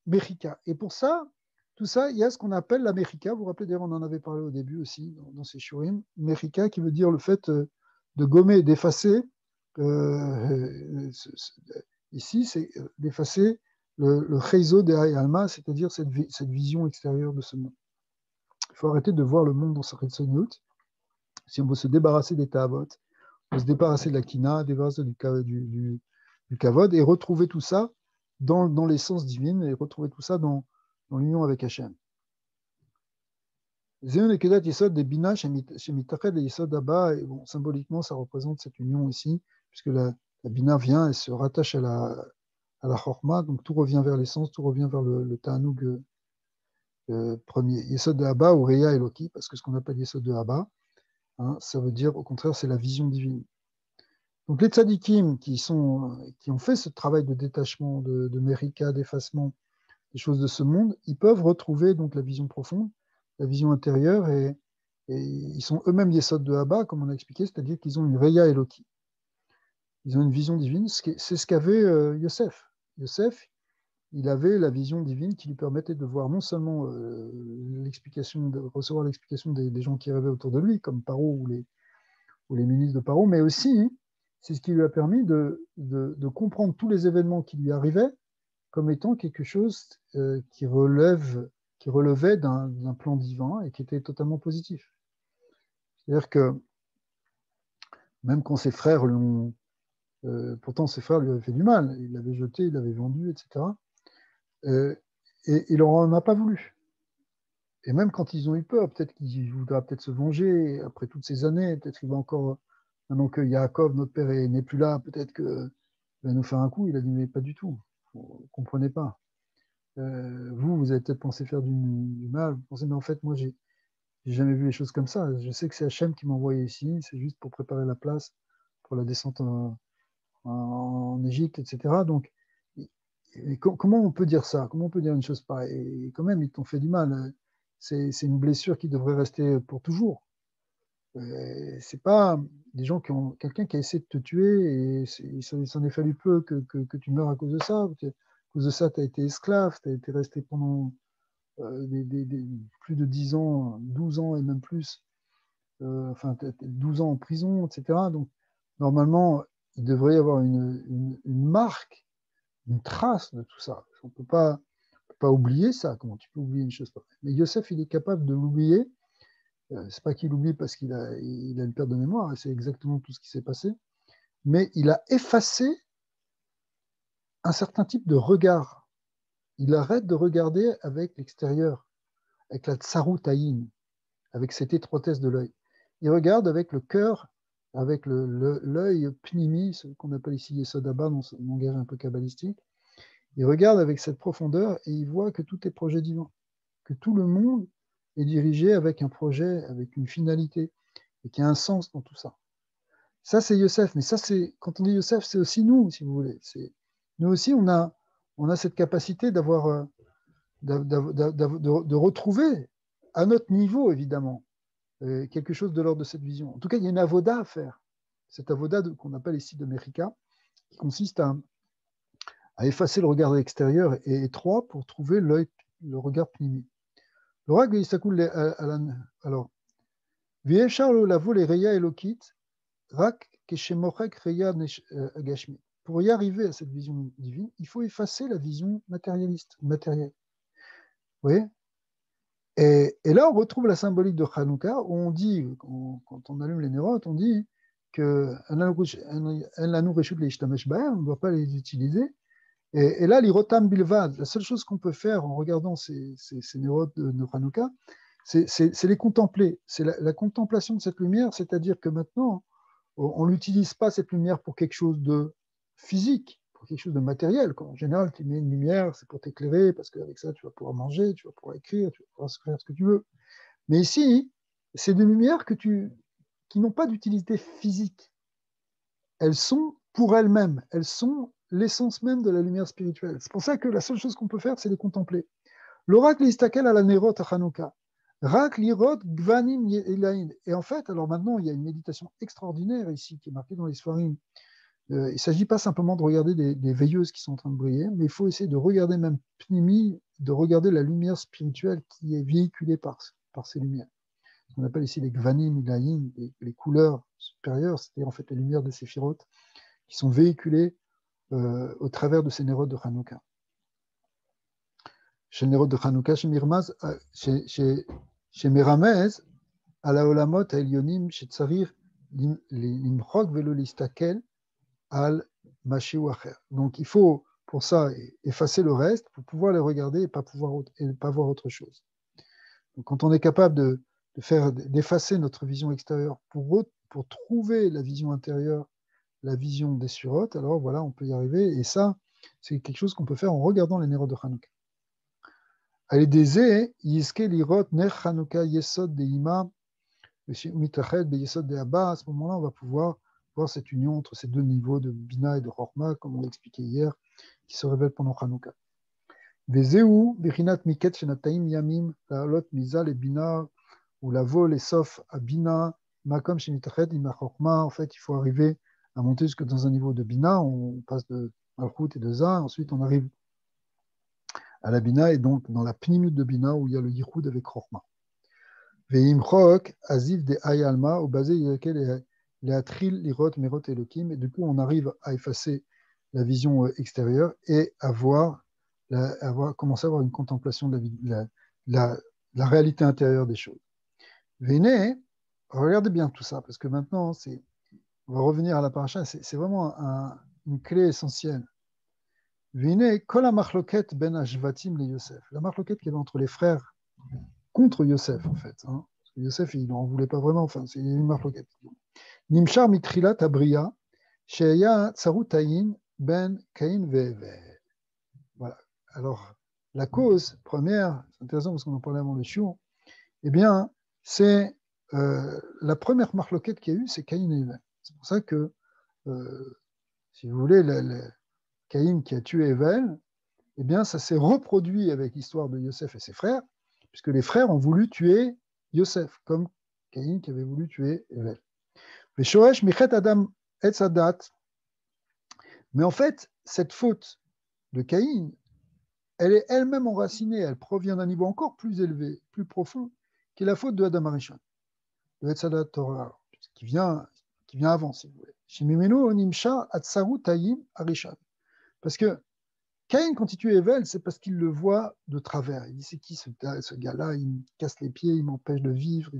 Mechika. Et pour ça, tout ça, il y a ce qu'on appelle la Mechika. Vous vous rappelez, d'ailleurs, on en avait parlé au début aussi, dans ces shurim. Mechika qui veut dire le fait de gommer, d'effacer. Ici, c'est d'effacer le réseau des Alma, c'est-à-dire cette vision extérieure de ce monde. Il faut arrêter de voir le monde dans sa Ritsoniut. Si on veut se débarrasser des Ta'avot, on veut se débarrasser de la Kina, débarrasser du Kavod et retrouver tout ça dans l'essence divine et retrouver tout ça dans l'union avec Hachem. Zéon et Kedat Yesod des Bina chez Mitached et Yesod Abba, et bon, symboliquement, ça représente cette union ici, puisque la Bina vient et se rattache à la Chorma, donc tout revient vers l'essence, tout revient vers le Ta'anoug premier. Yesod de Abba ou Reya Eloki, parce que ce qu'on appelle Yesod de Abba, ça veut dire, au contraire, c'est la vision divine. Donc les tzadikim qui ont fait ce travail de détachement, de mérika, d'effacement des choses de ce monde, ils peuvent retrouver donc la vision profonde, la vision intérieure, et ils sont eux-mêmes Yesod de Abba, comme on a expliqué, c'est-à-dire qu'ils ont une Reya Eloki. Ils ont une vision divine, c'est ce qu'avait Yosef. Yosef, il avait la vision divine qui lui permettait de voir non seulement recevoir l'explication des gens qui rêvaient autour de lui, comme Paro ou les ministres de Paro, mais aussi, c'est ce qui lui a permis de comprendre tous les événements qui lui arrivaient comme étant quelque chose qui relevait d'un plan divin et qui était totalement positif. C'est-à-dire que même quand ses frères l'ont... pourtant, ses frères lui avaient fait du mal, il l'avait jeté, il l'avait vendu, etc. Et il n'en a pas voulu. Et même quand ils ont eu peur, peut-être qu'il voudra peut-être se venger après toutes ces années, peut-être qu'il va encore, maintenant que Yaakov, notre père, n'est plus là, peut-être qu'il va nous faire un coup. Il a dit, mais pas du tout, vous ne comprenez pas. Vous avez peut-être pensé faire du mal, vous pensez, mais en fait, moi, j'ai jamais vu les choses comme ça. Je sais que c'est Hachem qui m'a envoyé ici, c'est juste pour préparer la place pour la descente en Égypte, etc. Donc, comment on peut dire ça? Comment on peut dire une chose pareille? Et quand même, ils t'ont fait du mal. C'est une blessure qui devrait rester pour toujours. C'est pas des gens qui ont quelqu'un qui a essayé de te tuer et il s'en est fallu peu que tu meurs à cause de ça. À cause de ça, tu as été esclave, tu as été resté pendant plus de 10 ans, 12 ans et même plus, 12 ans en prison, etc. Donc, normalement, il devrait y avoir une marque, une trace de tout ça. On ne peut pas oublier ça. Comment tu peux oublier une chose pareille? Mais Yosef, il est capable de l'oublier. C'est pas qu'il oublie parce qu'il a une perte de mémoire, c'est exactement tout ce qui s'est passé. Mais il a effacé un certain type de regard. Il arrête de regarder avec l'extérieur, avec la tsarut ayin. avec cette étroitesse de l'œil. Il regarde avec le cœur, avec l'œil pnimi, ce qu'on appelle ici Yesod Abba dans son langage un peu kabbalistique. Il regarde avec cette profondeur et il voit que tout est projet divin, que tout le monde est dirigé avec un projet, avec une finalité, et qu'il y a un sens dans tout ça. Ça, c'est Yosef, mais ça, c'est quand on dit Yosef, c'est aussi nous, si vous voulez. Nous aussi, on a cette capacité de retrouver, à notre niveau, évidemment, quelque chose de l'ordre de cette vision. En tout cas, il y a une avoda à faire. Cette avoda qu'on appelle ici de Merika, qui consiste à effacer le regard extérieur et étroit pour trouver le regard pnimi. Le rag alors, pour y arriver à cette vision divine, il faut effacer la vision matérialiste, matérielle. Vous voyez ? Et là, on retrouve la symbolique de Hanouka, où on dit, quand on allume les nérotes, on dit que on ne doit pas les utiliser. Et là, l'irotam bilvad, la seule chose qu'on peut faire en regardant ces nérotes de Hanouka, c'est les contempler. C'est la contemplation de cette lumière, c'est-à-dire que maintenant, on n'utilise pas cette lumière pour quelque chose de physique, pour quelque chose de matériel. En général, tu mets une lumière, c'est pour t'éclairer, parce qu'avec ça, tu vas pouvoir manger, tu vas pouvoir écrire, tu vas pouvoir faire ce que tu veux. Mais ici, c'est des lumières qui n'ont pas d'utilité physique. Elles sont pour elles-mêmes, elles sont l'essence même de la lumière spirituelle. C'est pour ça que la seule chose qu'on peut faire, c'est les contempler. L'oracle istakel à la nerot à Hanouka. Rak lirot gvanim elain. Et en fait, alors maintenant, il y a une méditation extraordinaire ici qui est marquée dans les Sfarim. Il ne s'agit pas simplement de regarder des veilleuses qui sont en train de briller, mais il faut essayer de regarder même Pnimi, de regarder la lumière spirituelle qui est véhiculée par ces lumières. On appelle ici les Gvanim, les couleurs supérieures, c'est-à-dire en fait les lumières des séphirotes qui sont véhiculées au travers de ces nérotes de Hanouka. Chez le nérot de Hanouka, chez Meramez, à la Olamot, à Elionim, chez Tsarir, l'imchok velo listakel al mashi ou acher. Donc il faut pour ça effacer le reste pour pouvoir les regarder et pas voir autre chose. Donc quand on est capable d'effacer notre vision extérieure pour trouver la vision intérieure, la vision des surotes, alors voilà, on peut y arriver. Et ça, c'est quelque chose qu'on peut faire en regardant les nérotes de Hanouka. À l'idée, Yiske lirot ner Hanouka yesod de ima mitached be yesod de Abba. À ce moment-là, on va pouvoir voir cette union entre ces deux niveaux de Bina et de Chorma, comme on l'a expliqué hier, qui se révèlent pendant Hanouka. Vezeu bechinat miket shenataim yamim la'alot mizal et Bina ou la vol et sauf à Bina makom shemitached ima Chorma. En fait, il faut arriver à monter jusque dans un niveau de Bina. On passe de Malchut et de Za. Ensuite, on arrive à la Bina, et donc dans la pnimut de Bina où il y a le Yichud avec Chorma. Veimchok, Azif de Ayalma, au basé lequel les Atril, Lirot, Merot et Elohim, et du coup on arrive à effacer la vision extérieure et commencer à avoir une contemplation de la réalité intérieure des choses. Venez, regardez bien tout ça, parce que maintenant, on va revenir à la paracha, c'est vraiment une clé essentielle. Venez, kol ha-machloket ben Ashvatim le Yosef. La machloket qu'il y avait entre les frères contre Yosef, en fait. Parce que Yosef, il n'en voulait pas vraiment, enfin, c'est une machloket. Nimshar mitrilat abriya, sheya tsarutayin ben Caïn ve'Hevel. Voilà. Alors, la cause première, c'est intéressant parce qu'on en parlait avant le shiur, eh bien, c'est la première machloket qu'il y a eu, c'est Caïn et Hevel. C'est pour ça que, si vous voulez, Caïn qui a tué Hevel, eh bien, ça s'est reproduit avec l'histoire de Yosef et ses frères, puisque les frères ont voulu tuer Yosef, comme Caïn qui avait voulu tuer Hevel. Mais en fait, cette faute de Caïn, elle est elle-même enracinée, elle provient d'un niveau encore plus élevé, plus profond, qui est la faute de Adam Arishon, de Etzadat Torah, qui vient avant, si vous voulez. Shimimeno Nimsha Atsaru Taïm Arishon. Parce que Caïn, quand il tue Hevel, c'est parce qu'il le voit de travers. Il dit, c'est qui ce gars-là? Il me casse les pieds, il m'empêche de vivre,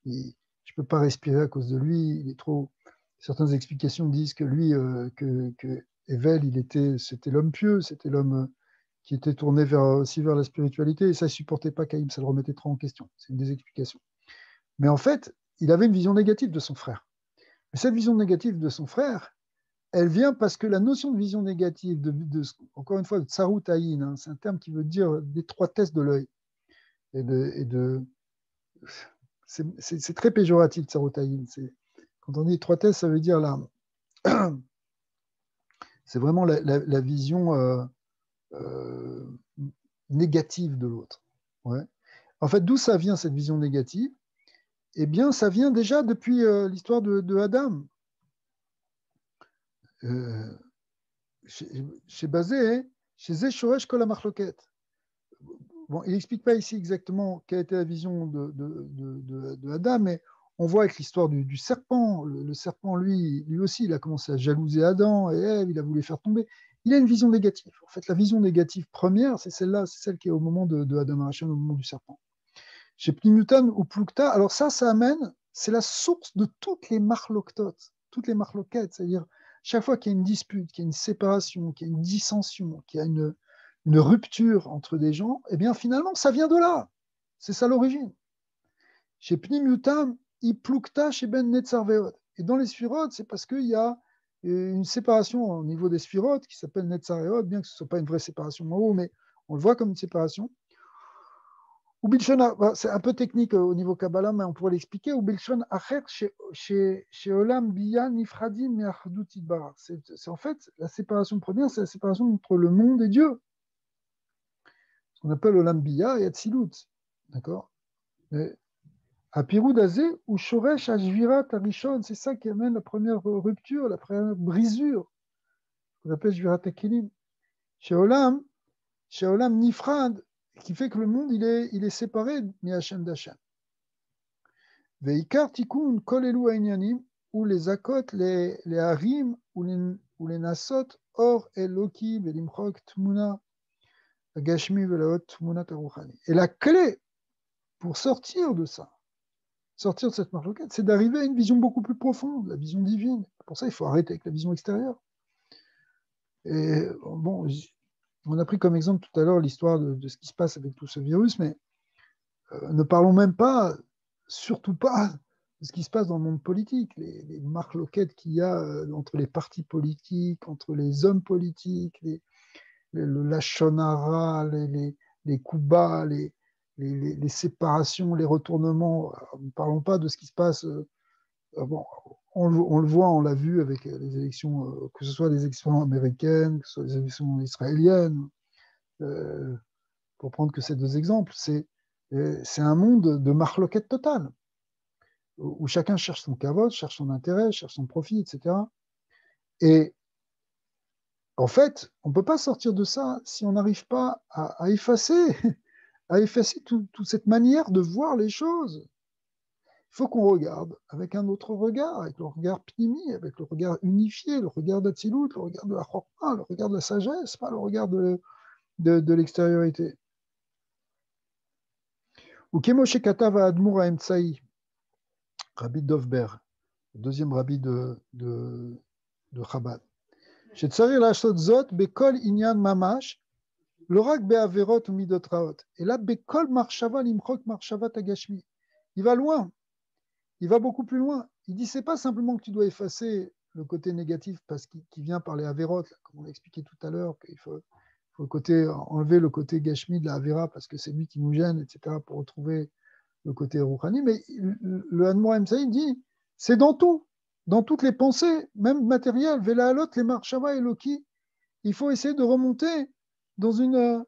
je ne peux pas respirer à cause de lui, il est trop... Certaines explications disent que lui, que Hevel, c'était l'homme pieux, c'était l'homme qui était tourné aussi vers la spiritualité, et ça ne supportait pas Caïn, ça le remettait trop en question. C'est une des explications. Mais en fait, il avait une vision négative de son frère. Mais cette vision négative de son frère, elle vient parce que la notion de vision négative, encore une fois, de tsarut ayin, hein, c'est un terme qui veut dire d'étroitesse de l'œil. C'est très péjoratif, tsarut ayin. Quand on dit étroitesse, ça veut dire là, c'est vraiment la vision euh, négative de l'autre. Ouais. En fait, d'où ça vient cette vision négative? Eh bien, ça vient déjà depuis l'histoire de Adam. Chez Bazé, chez Zeshoresh Kol HaMachloket. Bon, il n'explique pas ici exactement quelle était la vision de Adam, mais on voit avec l'histoire du serpent. Le serpent, lui aussi, il a commencé à jalouser Adam et Ève, il a voulu les faire tomber. Il a une vision négative. En fait, la vision négative première, c'est celle-là, c'est celle qui est au moment de Adam Arachon, au moment du serpent. Chez Pnimutan ou Plukta, alors ça amène, c'est la source de toutes les marloktot, toutes les marloquettes, c'est-à-dire chaque fois qu'il y a une dispute, qu'il y a une séparation, qu'il y a une dissension, qu'il y a une rupture entre des gens, eh bien finalement, ça vient de là. C'est ça l'origine. Chez Pnimutam, Plukta chez Ben Netzarveot. Et dans les sphirotes, c'est parce qu'il y a une séparation au niveau des sphirotes qui s'appelle Netzarveot, bien que ce ne soit pas une vraie séparation en haut, mais on le voit comme une séparation. Ou Bilshon, c'est un peu technique au niveau Kabbalah, mais on pourrait l'expliquer. Ou Bilshon Acher chez Olam Biya Nifradim Me'achdut Yitbarach. C'est en fait la séparation première, c'est la séparation entre le monde et Dieu. Ce qu'on appelle Olam Biya et Atzilut. D'accord? Apirud Azé ou Shoresh Ashvirat Arishon, c'est ça qui amène la première rupture, la première brisure, qu'on appelle Shvirat Akelim. Chez Olam Nifrad, qui fait que le monde il est séparé de Hachem d'Hachem. Veikar Tikkun Kol Elu Ainyanim, ou les Akot, les Harim, ou les Nasot, Or Eloki, Velimchok Tmuna, Gashmi, Velaot Tmuna Taruchani. Et la clé pour sortir de ça, sortir de cette marloquette, c'est d'arriver à une vision beaucoup plus profonde, la vision divine. Pour ça, il faut arrêter avec la vision extérieure. Et bon, on a pris comme exemple tout à l'heure l'histoire de ce qui se passe avec tout ce virus, mais ne parlons même pas, surtout pas, de ce qui se passe dans le monde politique, les marloquettes qu'il y a entre les partis politiques, entre les hommes politiques, la shonara, les coups bas, les séparations, les retournements. Ne parlons pas de ce qui se passe. Bon, on le voit, on l'a vu avec les élections, que ce soit les élections américaines, que ce soit les élections israéliennes, pour prendre que ces deux exemples. C'est un monde de marloquette totale, où chacun cherche son kavod, cherche son intérêt, cherche son profit, etc. Et en fait, on ne peut pas sortir de ça si on n'arrive pas à effacer, toute cette manière de voir les choses. Il faut qu'on regarde avec un autre regard, avec le regard pnimi, avec le regard unifié, le regard d'Atsilut, le regard de la chorma, le regard de la sagesse, pas le regard de l'extériorité. Ou Kemoshe Katav Admur Emtsaï, Rabbi Dovber, le deuxième rabbi de Chabad. Shetzari Lashot Zot, Bekol Inyan Mamash, Lorak Beaverot ou Midot Raot. Et là, Bekol Marshava Limchok Marshava Tagashmi. Il va loin. Il va beaucoup plus loin. Il dit, c'est pas simplement que tu dois effacer le côté négatif parce qu'il vient par les Averot, comme on l'a expliqué tout à l'heure, qu'il faut enlever le côté Gashmi de la Avera parce que c'est lui qui nous gêne, etc., pour retrouver le côté Rouhani. Mais le Hanmour Emsaï dit, c'est dans tout, dans toutes les pensées, même matérielles, Vela Alot, les Marshava et Loki. Il faut essayer de remonter dans une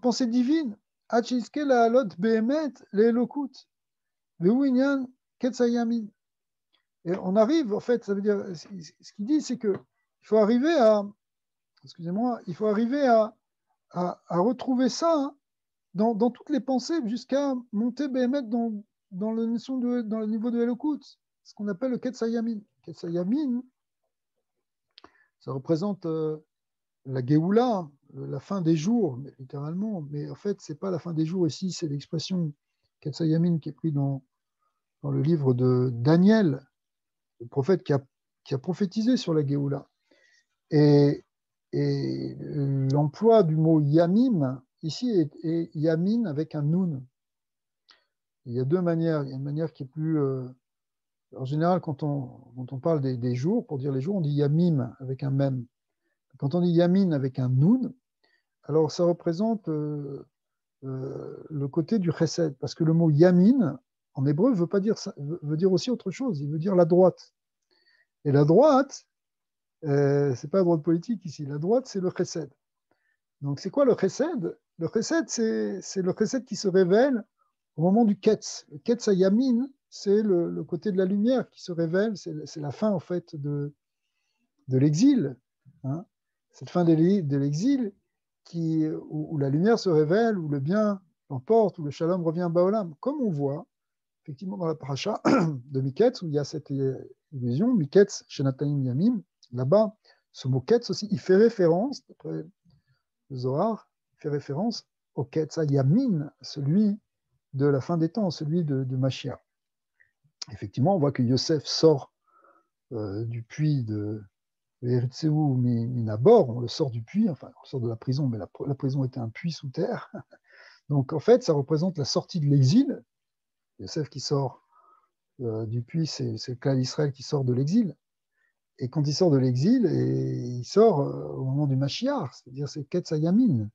pensée divine. Hachiske la Alot Behemet, les Elokut. Et on arrive, en fait, ça veut dire, ce qu'il dit, c'est qu'il faut arriver il faut arriver à retrouver ça hein, dans toutes les pensées jusqu'à monter Béhémet dans le niveau de Elokut, ce qu'on appelle le Ketsayamin. Ketsayamin, ça représente la Géoula, la fin des jours, littéralement, mais en fait, c'est pas la fin des jours ici, c'est l'expression Ketsayamin qui est prise dans le livre de Daniel, le prophète qui a prophétisé sur la Géoula. Et l'emploi du mot Yamim, ici, est Yamin avec un Nun. Il y a deux manières. Il y a une manière qui est plus... en général, quand on parle des jours, pour dire les jours, on dit yamim avec un mem. Quand on dit yamin avec un noun, alors ça représente le côté du chesed, parce que le mot yamin, en hébreu, veut pas dire ça, veut dire aussi autre chose, il veut dire la droite. Et la droite, c'est pas la droite politique ici, la droite, c'est le chesed. Donc c'est quoi le chesed? Le chesed, c'est le chesed qui se révèle au moment du ketz. Le ketz à yamin, c'est le côté de la lumière qui se révèle, c'est la fin en fait de l'exil. Hein. Cette fin de l'exil où la lumière se révèle, où le bien l'emporte, où le shalom revient à Baolam. Comme on voit effectivement dans la paracha de Miketz, où il y a cette illusion, Miketz, Shenataim Yamim, là-bas, ce mot Ketz aussi, il fait référence, d'après le Zohar, il fait référence au Ketz, à Yamin, celui de la fin des temps, celui de Mashiach. Effectivement, on voit que Yosef sort du puits de Eretzeu Minabor, on le sort du puits, enfin, on le sort de la prison, mais la prison était un puits sous terre. Donc, en fait, ça représente la sortie de l'exil. Yosef qui sort du puits, c'est le clan d'Israël qui sort de l'exil. Et quand il sort de l'exil, il sort au moment du Mashiach, c'est-à-dire c'est Ketz Hayamin.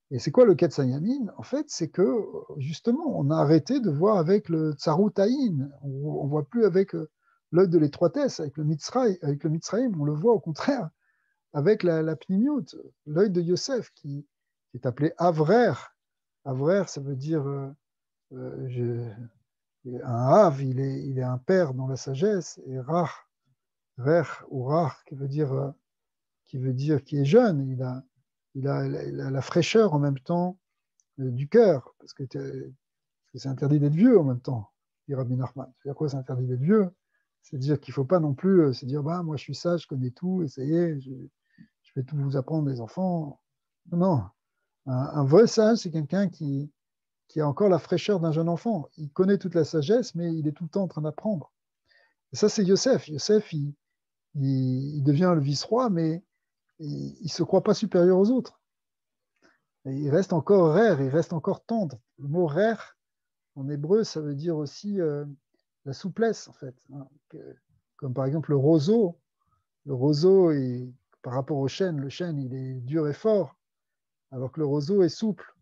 Et c'est quoi le Ketz Hayamin? En fait, c'est que, justement, on a arrêté de voir avec le Tsarut Aïn. On ne voit plus avec l'œil de l'étroitesse, avec le Mitzraïm. On le voit au contraire avec la Pnimiout, l'œil de Yosef, qui est appelé Avrer. Avrer, ça veut dire un Av, il est un père dans la sagesse, et Rach, Rech ou Rach, qui veut dire qui est jeune. Il a la fraîcheur en même temps du cœur, parce que c'est interdit d'être vieux en même temps, dit Rabbi Nachman. C'est-à-dire quoi, c'est interdit d'être vieux? C'est-à-dire qu'il ne faut pas non plus se dire, bah, moi je suis sage, je connais tout, et ça y est, je vais tout vous apprendre, les enfants. Non, non. Un vrai sage, c'est quelqu'un qui a encore la fraîcheur d'un jeune enfant. Il connaît toute la sagesse, mais il est tout le temps en train d'apprendre. Et ça, c'est Yosef. Yosef, il devient le vice-roi, mais il ne se croit pas supérieur aux autres. Et il reste encore rare, il reste encore tendre. Le mot rare, en hébreu, ça veut dire aussi la souplesse, en fait. Hein. Comme par exemple le roseau. Le roseau, par rapport au chêne, le chêne, il est dur et fort, alors que le roseau est souple.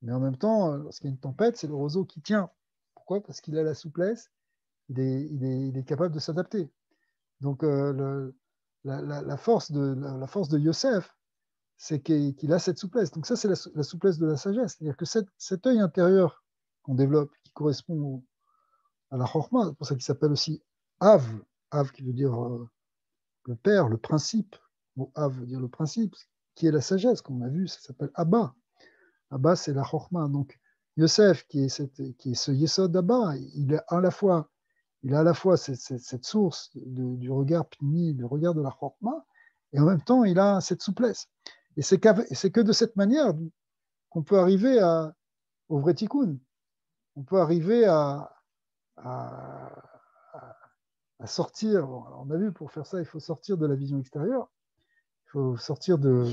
Mais en même temps, lorsqu'il y a une tempête, c'est le roseau qui tient. Pourquoi? Parce qu'il a la souplesse, il est capable de s'adapter. Donc, la force de Yosef, c'est qu'il a cette souplesse. Donc ça, c'est la souplesse de la sagesse. C'est-à-dire que cet œil intérieur qu'on développe, qui correspond à la chorma, c'est pour ça qu'il s'appelle aussi Av, Av qui veut dire le père, le principe. Bon, Av veut dire le principe, qui est la sagesse, comme on a vu, ça s'appelle Abba. Abba, c'est la chorma. Donc Yosef, qui est ce Yesod d'Abba, il a à la fois cette source du regard pnimi, du regard de la chorma, et en même temps, il a cette souplesse. Et c'est que de cette manière qu'on peut arriver au vrai tikkun. On peut arriver à sortir. On a vu, pour faire ça, il faut sortir de la vision extérieure. Il faut sortir de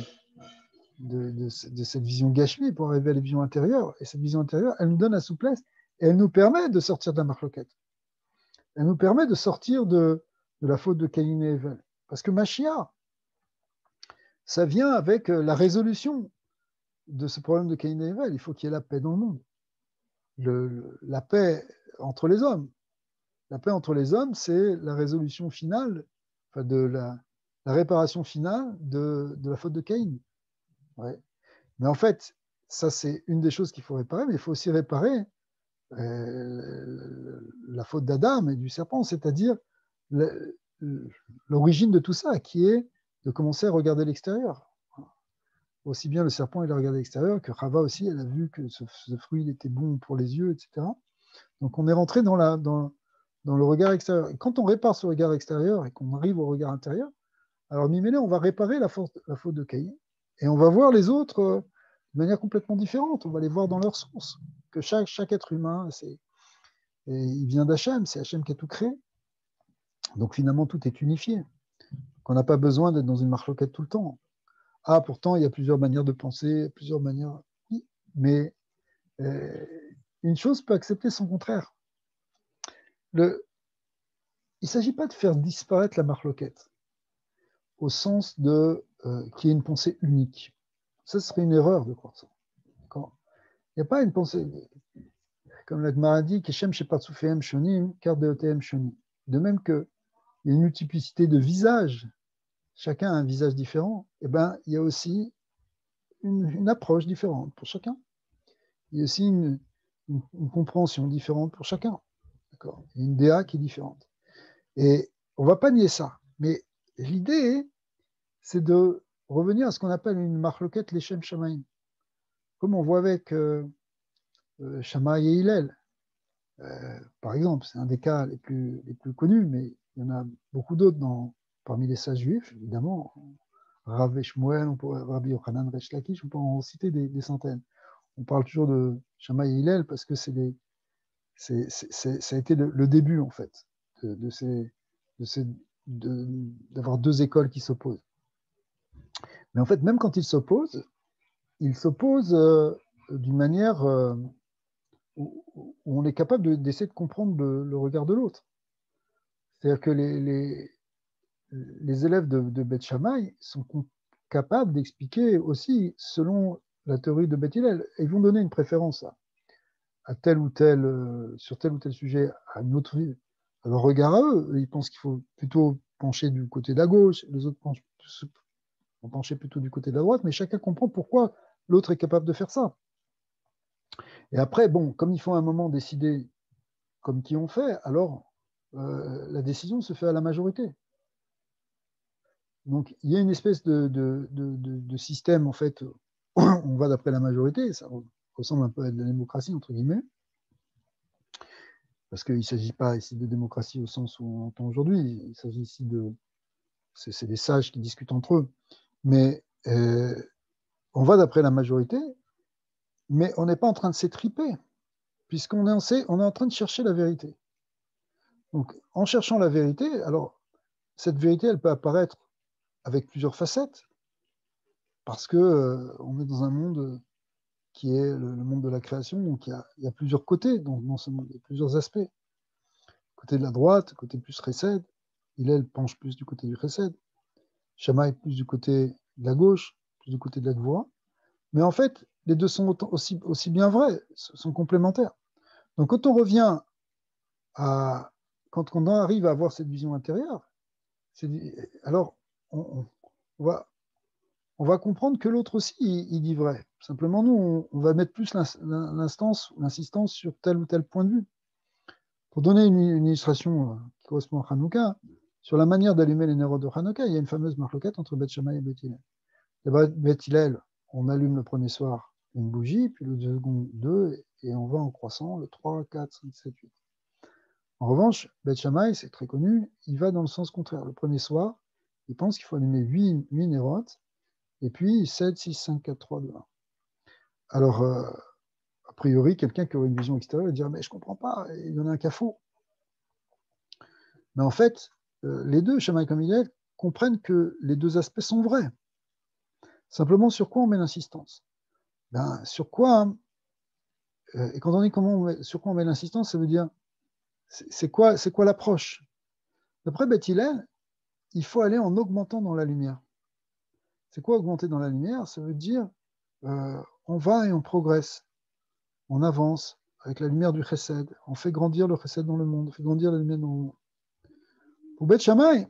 cette vision gâchée pour arriver à la vision intérieure. Et cette vision intérieure, elle nous donne la souplesse et elle nous permet de sortir de la marloquette. Elle nous permet de sortir de la faute de Caïn et Evel. Parce que Mashiach, ça vient avec la résolution de ce problème de Caïn et Evel. Il faut qu'il y ait la paix dans le monde. La paix entre les hommes. La paix entre les hommes, c'est la résolution finale, enfin de la réparation finale de la faute de Caïn. Ouais. Mais en fait, ça c'est une des choses qu'il faut réparer, mais il faut aussi réparer la faute d'Adam et du serpent, c'est-à-dire l'origine de tout ça, qui est de commencer à regarder l'extérieur. Aussi bien le serpent, il a regardé l'extérieur, que Chava aussi, elle a vu que ce fruit il était bon pour les yeux, etc. Donc on est rentré dans le regard extérieur. Et quand on répare ce regard extérieur et qu'on arrive au regard intérieur, alors Mimélé, on va réparer la faute de Caïn et on va voir les autres de manière complètement différente. On va les voir dans leur sens. Que chaque être humain, il vient d'Hachem, c'est Hachem qui a tout créé. Donc finalement, tout est unifié. Qu'on n'a pas besoin d'être dans une marloquette tout le temps. Ah, pourtant, il y a plusieurs manières de penser, plusieurs manières. Oui, mais une chose peut accepter son contraire. Il ne s'agit pas de faire disparaître la marloquette au sens de qu'il y ait une pensée unique. Ça serait une erreur de croire ça. Il n'y a pas une pensée, comme la Gemara dit, Keshem Shepatsufehem Shonim, Kardeotehem Shonim. De même qu'il y a une multiplicité de visages, chacun a un visage différent, et ben, il y a aussi une approche différente pour chacun. Il y a aussi une compréhension différente pour chacun. D'accord ? Il y a une DA qui est différente. Et on ne va pas nier ça. Mais l'idée, c'est de revenir à ce qu'on appelle une marloquette leshem shamaïm. Comme on voit avec Shammai et Hillel. Par exemple, c'est un des cas les plus connus, mais il y en a beaucoup d'autres parmi les sages juifs, évidemment. Rav et Shmuel, Rabbi Yochanan, Resh Lakish, on peut en citer des centaines. On parle toujours de Shammai et Hillel parce que ça a été le début, en fait, d'avoir deux écoles qui s'opposent. Mais en fait, même quand ils s'opposent d'une manière où on est capable d'essayer de comprendre le regard de l'autre. C'est-à-dire que les élèves de Beth Shammai sont capables d'expliquer aussi, selon la théorie de Beth Hillel, ils vont donner une préférence à tel ou tel, sur tel ou tel sujet, à une autre vie. Alors, regard à eux, ils pensent qu'il faut plutôt pencher du côté de la gauche, les autres vont pencher plutôt du côté de la droite, mais chacun comprend pourquoi l'autre est capable de faire ça. Et après, bon, comme il faut à un moment décider comme qui on fait, alors la décision se fait à la majorité. Donc, il y a une espèce de système, en fait, on va d'après la majorité, ça ressemble un peu à de la démocratie, entre guillemets, parce qu'il ne s'agit pas ici de démocratie au sens où on entend aujourd'hui, il s'agit ici c'est des sages qui discutent entre eux, mais on va d'après la majorité, mais on n'est pas en train de s'étriper, puisqu'on est en train de chercher la vérité. Donc, en cherchant la vérité, alors, cette vérité, elle peut apparaître avec plusieurs facettes, parce que on est dans un monde qui est le monde de la création, donc il y a plusieurs côtés dans ce monde, il y a plusieurs aspects. Côté de la droite, côté plus chesed, Hillel penche plus du côté du chesed, Shammai plus du côté de la gauche, plus du côté de la gvoura. Mais en fait, les deux sont aussi bien vrais, sont complémentaires. Donc quand on revient quand on arrive à avoir cette vision intérieure, alors on va comprendre que l'autre aussi, il dit vrai. Simplement, nous, on va mettre plus l'insistance sur tel ou tel point de vue. Pour donner une illustration qui correspond à Hanouka, sur la manière d'allumer les nérodes de Hanouka, il y a une fameuse marloquette entre Beth Shammai et Beth Hillel. Beth Hillel, on allume le premier soir une bougie, puis le second deux, et on va en croissant le 3, 4, 5, 7, 8. En revanche, Beth Shammai, c'est très connu, il va dans le sens contraire. Le premier soir, il pense qu'il faut allumer 8 nérodes, et puis 7, 6, 5, 4, 3, 2, 1. Alors, a priori, quelqu'un qui aurait une vision extérieure va dire « mais je ne comprends pas, il y en a un qui a faux ». Mais en fait, les deux, Shammai comme Hillel, comprennent que les deux aspects sont vrais. Simplement, sur quoi on met l'insistance ? Sur quoi, et quand on dit sur quoi on met l'insistance, ça veut dire c'est quoi l'approche ? D'après Beth Hillel, il faut aller en augmentant dans la lumière. C'est quoi augmenter dans la lumière ? Ça veut dire on va et on progresse, on avance avec la lumière du chesed, on fait grandir le chesed dans le monde, on fait grandir la lumière dans le monde. Pour Beth Shammai,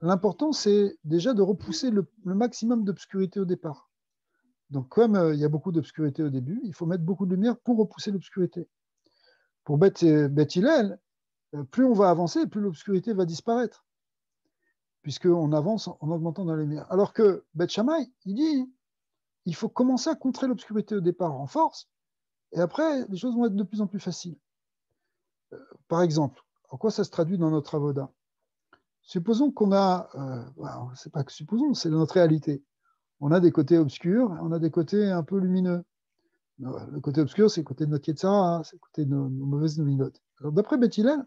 l'important c'est déjà de repousser le maximum d'obscurité au départ. Donc comme il y a beaucoup d'obscurité au début, il faut mettre beaucoup de lumière pour repousser l'obscurité. Pour Beth Hillel, plus on va avancer, plus l'obscurité va disparaître, puisqu'on avance en augmentant dans la lumière. Alors que Beth Shammai, il dit, il faut commencer à contrer l'obscurité au départ en force, et après, les choses vont être de plus en plus faciles. Par exemple, en quoi ça se traduit dans notre avoda ? Supposons qu'on a, c'est pas que supposons, c'est notre réalité. On a des côtés obscurs, on a des côtés un peu lumineux. Le côté obscur, c'est le côté de notre Yetzara, c'est le côté de nos mauvaises nouvinotes. Alors, d'après Beth Hillel,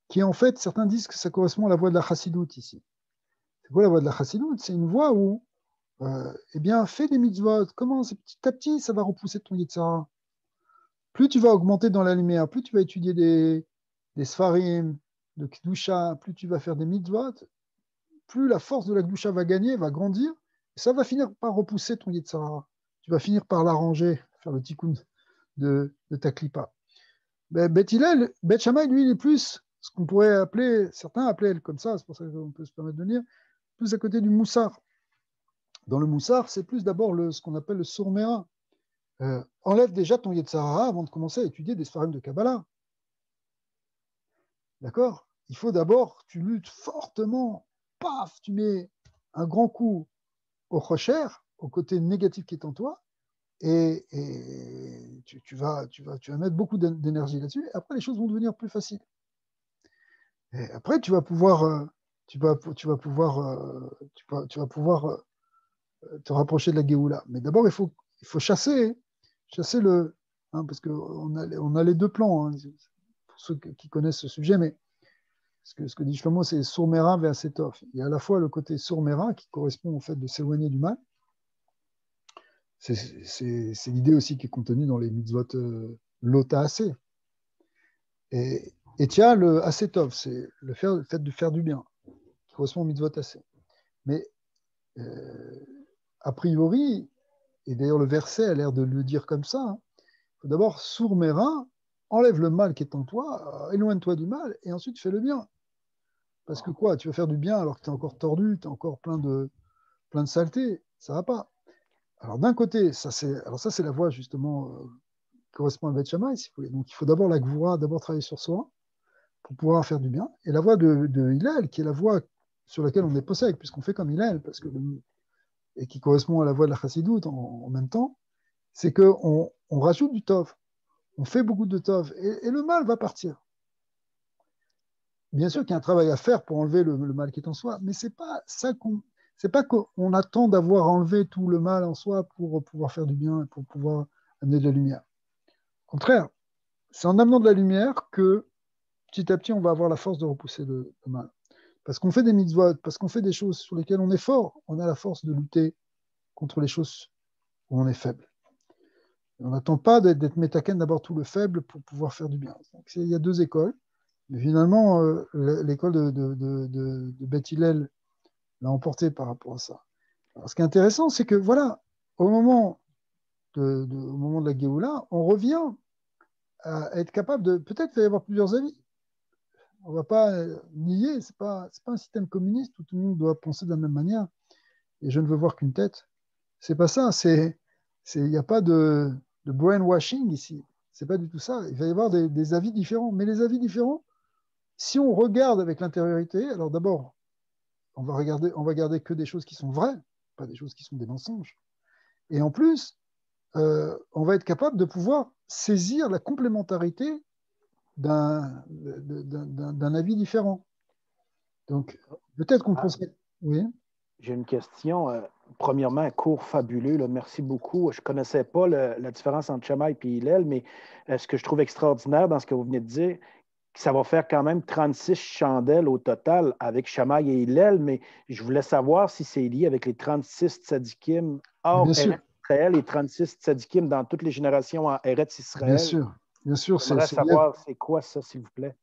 qui en fait, certains disent que ça correspond à la voie de la chassidoute ici. C'est quoi la voie de la chassidoute ? C'est une voie où, eh bien, fais des mitzvot, commence petit à petit, ça va repousser ton Yetzara. plus tu vas augmenter dans la lumière, plus tu vas étudier des Sfarim, de Kedusha, plus tu vas faire des mitzvot, plus la force de la Kedusha va gagner, va grandir, et ça va finir par repousser ton Yetzer Hara. Tu vas finir par l'arranger, faire le tikkun de ta klipa. Bet Hillel, Bet Shammai, lui, il est plus ce qu'on pourrait appeler, certains appelaient comme ça, c'est pour ça qu'on peut se permettre de dire, plus à côté du Moussar. Dans le Moussar, c'est plus d'abord ce qu'on appelle le Sourmera. Enlève déjà ton Yetzer Hara avant de commencer à étudier des Sfarim de Kabbalah. D'accord? Il faut d'abord, tu luttes fortement, paf, tu mets un grand coup au rocher, au côté négatif qui est en toi, et tu vas mettre beaucoup d'énergie là-dessus, et après les choses vont devenir plus faciles. Et après, tu vas pouvoir te rapprocher de la Géoula. Mais d'abord, il faut chasser le, hein, parce qu'on a les deux plans, hein, pour ceux qui connaissent ce sujet, mais ce que dit Shlomo, c'est Sourmera vers Setov. Il y a à la fois le côté Sourmera qui correspond au fait de s'éloigner du mal. C'est l'idée aussi qui est contenue dans les mitzvot Lota Assez. Et tu as le Asetov, c'est le fait de faire du bien, qui correspond au mitzvot Assez. Mais a priori, et d'ailleurs le verset a l'air de le dire comme ça, hein, il faut d'abord Sourmera, enlève le mal qui est en toi, éloigne-toi du mal, et ensuite fais le bien. Parce que quoi, tu vas faire du bien alors que tu es encore tordu, tu es encore plein de saleté, ça va pas. Alors d'un côté, ça c'est la voie justement qui correspond à Beth Shammai, si vous voulez. Donc il faut d'abord la Gvoura, d'abord travailler sur soi pour pouvoir faire du bien. Et la voie de Hillel, qui est la voie sur laquelle on est possède, puisqu'on fait comme Hillel, et qui correspond à la voie de la Chassidoute en même temps, c'est qu'on rajoute du Tov, on fait beaucoup de Tov, et le mal va partir. Bien sûr qu'il y a un travail à faire pour enlever le mal qui est en soi, mais c'est pas ça c'est pas qu'on attend d'avoir enlevé tout le mal en soi pour pouvoir faire du bien, pour pouvoir amener de la lumière. Au contraire, c'est en amenant de la lumière que petit à petit on va avoir la force de repousser le mal. Parce qu'on fait des mitzvot, parce qu'on fait des choses sur lesquelles on est fort, on a la force de lutter contre les choses où on est faible. On n'attend pas d'être métaken d'abord tout le faible pour pouvoir faire du bien. Donc, il y a deux écoles. Mais finalement, l'école de Beth Hillel l'a emporté par rapport à ça. Alors, ce qui est intéressant, c'est que voilà, au moment de la Géoula, on revient à être capable de. Peut-être qu'il va y avoir plusieurs avis. On ne va pas nier, ce n'est pas un système communiste où tout le monde doit penser de la même manière et je ne veux voir qu'une tête. C'est pas ça. Il n'y a pas de brainwashing ici. C'est pas du tout ça. Il va y avoir des avis différents. Mais les avis différents, si on regarde avec l'intériorité, alors d'abord, on va garder que des choses qui sont vraies, pas des choses qui sont des mensonges. Et en plus, on va être capable de pouvoir saisir la complémentarité d'un avis différent. Donc, peut-être qu'on penserait... Oui. J'ai une question. Premièrement, un cours fabuleux. Là, merci beaucoup. Je ne connaissais pas la différence entre Shammai et Hillel, mais ce que je trouve extraordinaire dans ce que vous venez de dire, ça va faire quand même 36 chandelles au total avec Shammai et Hillel, mais je voulais savoir si c'est lié avec les 36 tzadikim hors Eretz Israël et 36 tzadikim dans toutes les générations en Eretz Israël. Bien sûr. J'aimerais savoir c'est quoi ça, s'il vous plaît.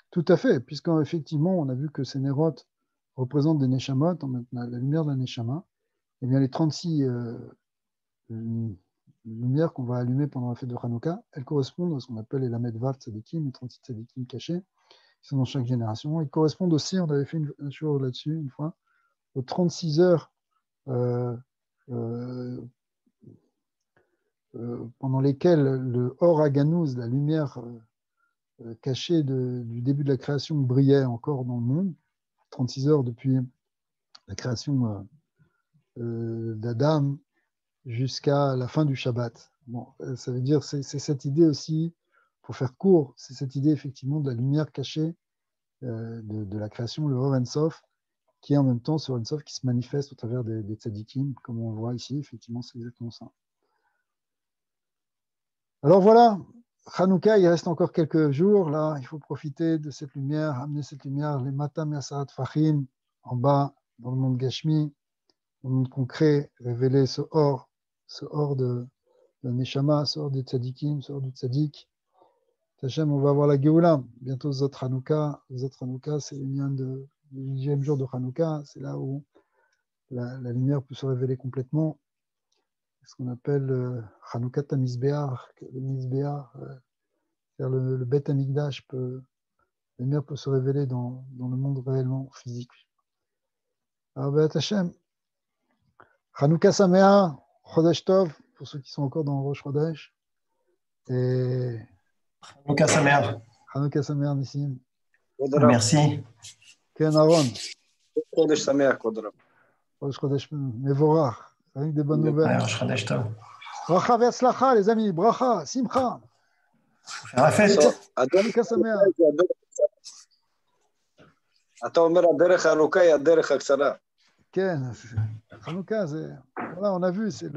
Tout à fait, puisqu'effectivement, on a vu que ces nérotes représentent des neshamot, la lumière de la neshama. Eh bien, les 36 lumières qu'on va allumer pendant la fête de Hanouka, elles correspondent à ce qu'on appelle les Lamed Vav Tzadikim, les 36 Tzadikim cachés, qui sont dans chaque génération. Ils correspondent aussi, on avait fait un show là-dessus une fois, aux 36 heures pendant lesquelles le Or Aganouz, la lumière cachée du début de la création, brillait encore dans le monde. 36 heures depuis la création d'Adam jusqu'à la fin du Shabbat. Bon, ça veut dire, c'est cette idée aussi, pour faire court, c'est cette idée effectivement de la lumière cachée de la création, le Or En Sof, qui est en même temps ce Or En Sof qui se manifeste au travers des tzadikim, comme on le voit ici, effectivement, c'est exactement ça. Alors voilà, Hanouka, il reste encore quelques jours, là, il faut profiter de cette lumière, amener cette lumière, les matam et asarat fachim, en bas, dans le monde Gashmi, dans le monde concret, révéler ce or la Neshama sort des tzadikim, sort du tzadik. Hachem, on va avoir la Géoula. Bientôt Zot Hanouka. Zot Hanouka, c'est l'union du 10e jour de Hanouka. C'est là où la lumière peut se révéler complètement. Ce qu'on appelle Hanouka Tamizbear. Le Mizbear, c'est-à-dire le Bet Amigdash, la lumière peut se révéler dans le monde réellement physique. Alors, Be'at Hachem, Hanouka Sameach, Chodesh Tov, pour ceux qui sont encore dans Rosh Chodesh. Et Hanouka Sameach. Hanouka Sameach, Nissim. Merci. Ken Aaron. Chodesh Sameach, כבוד הרב. Rosh Chodesh Mevorach. Avec des bonnes nouvelles. Rosh Chodesh Tov. Bracha ve'atzlacha, les amis. Bracha, simcha. Faire la fête. Hanouka Sameach. אתה אומר, הדרך הארוכה היא הדרך הקצרה. כן, Hanouka, voilà, on a vu, c'est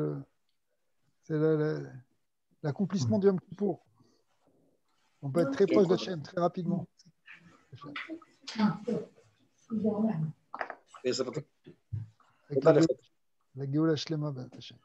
l'accomplissement du Yom Kippour. On peut être très proche d'Hachem très rapidement. בעזרת Avec la Géoula Shlema, Hachem.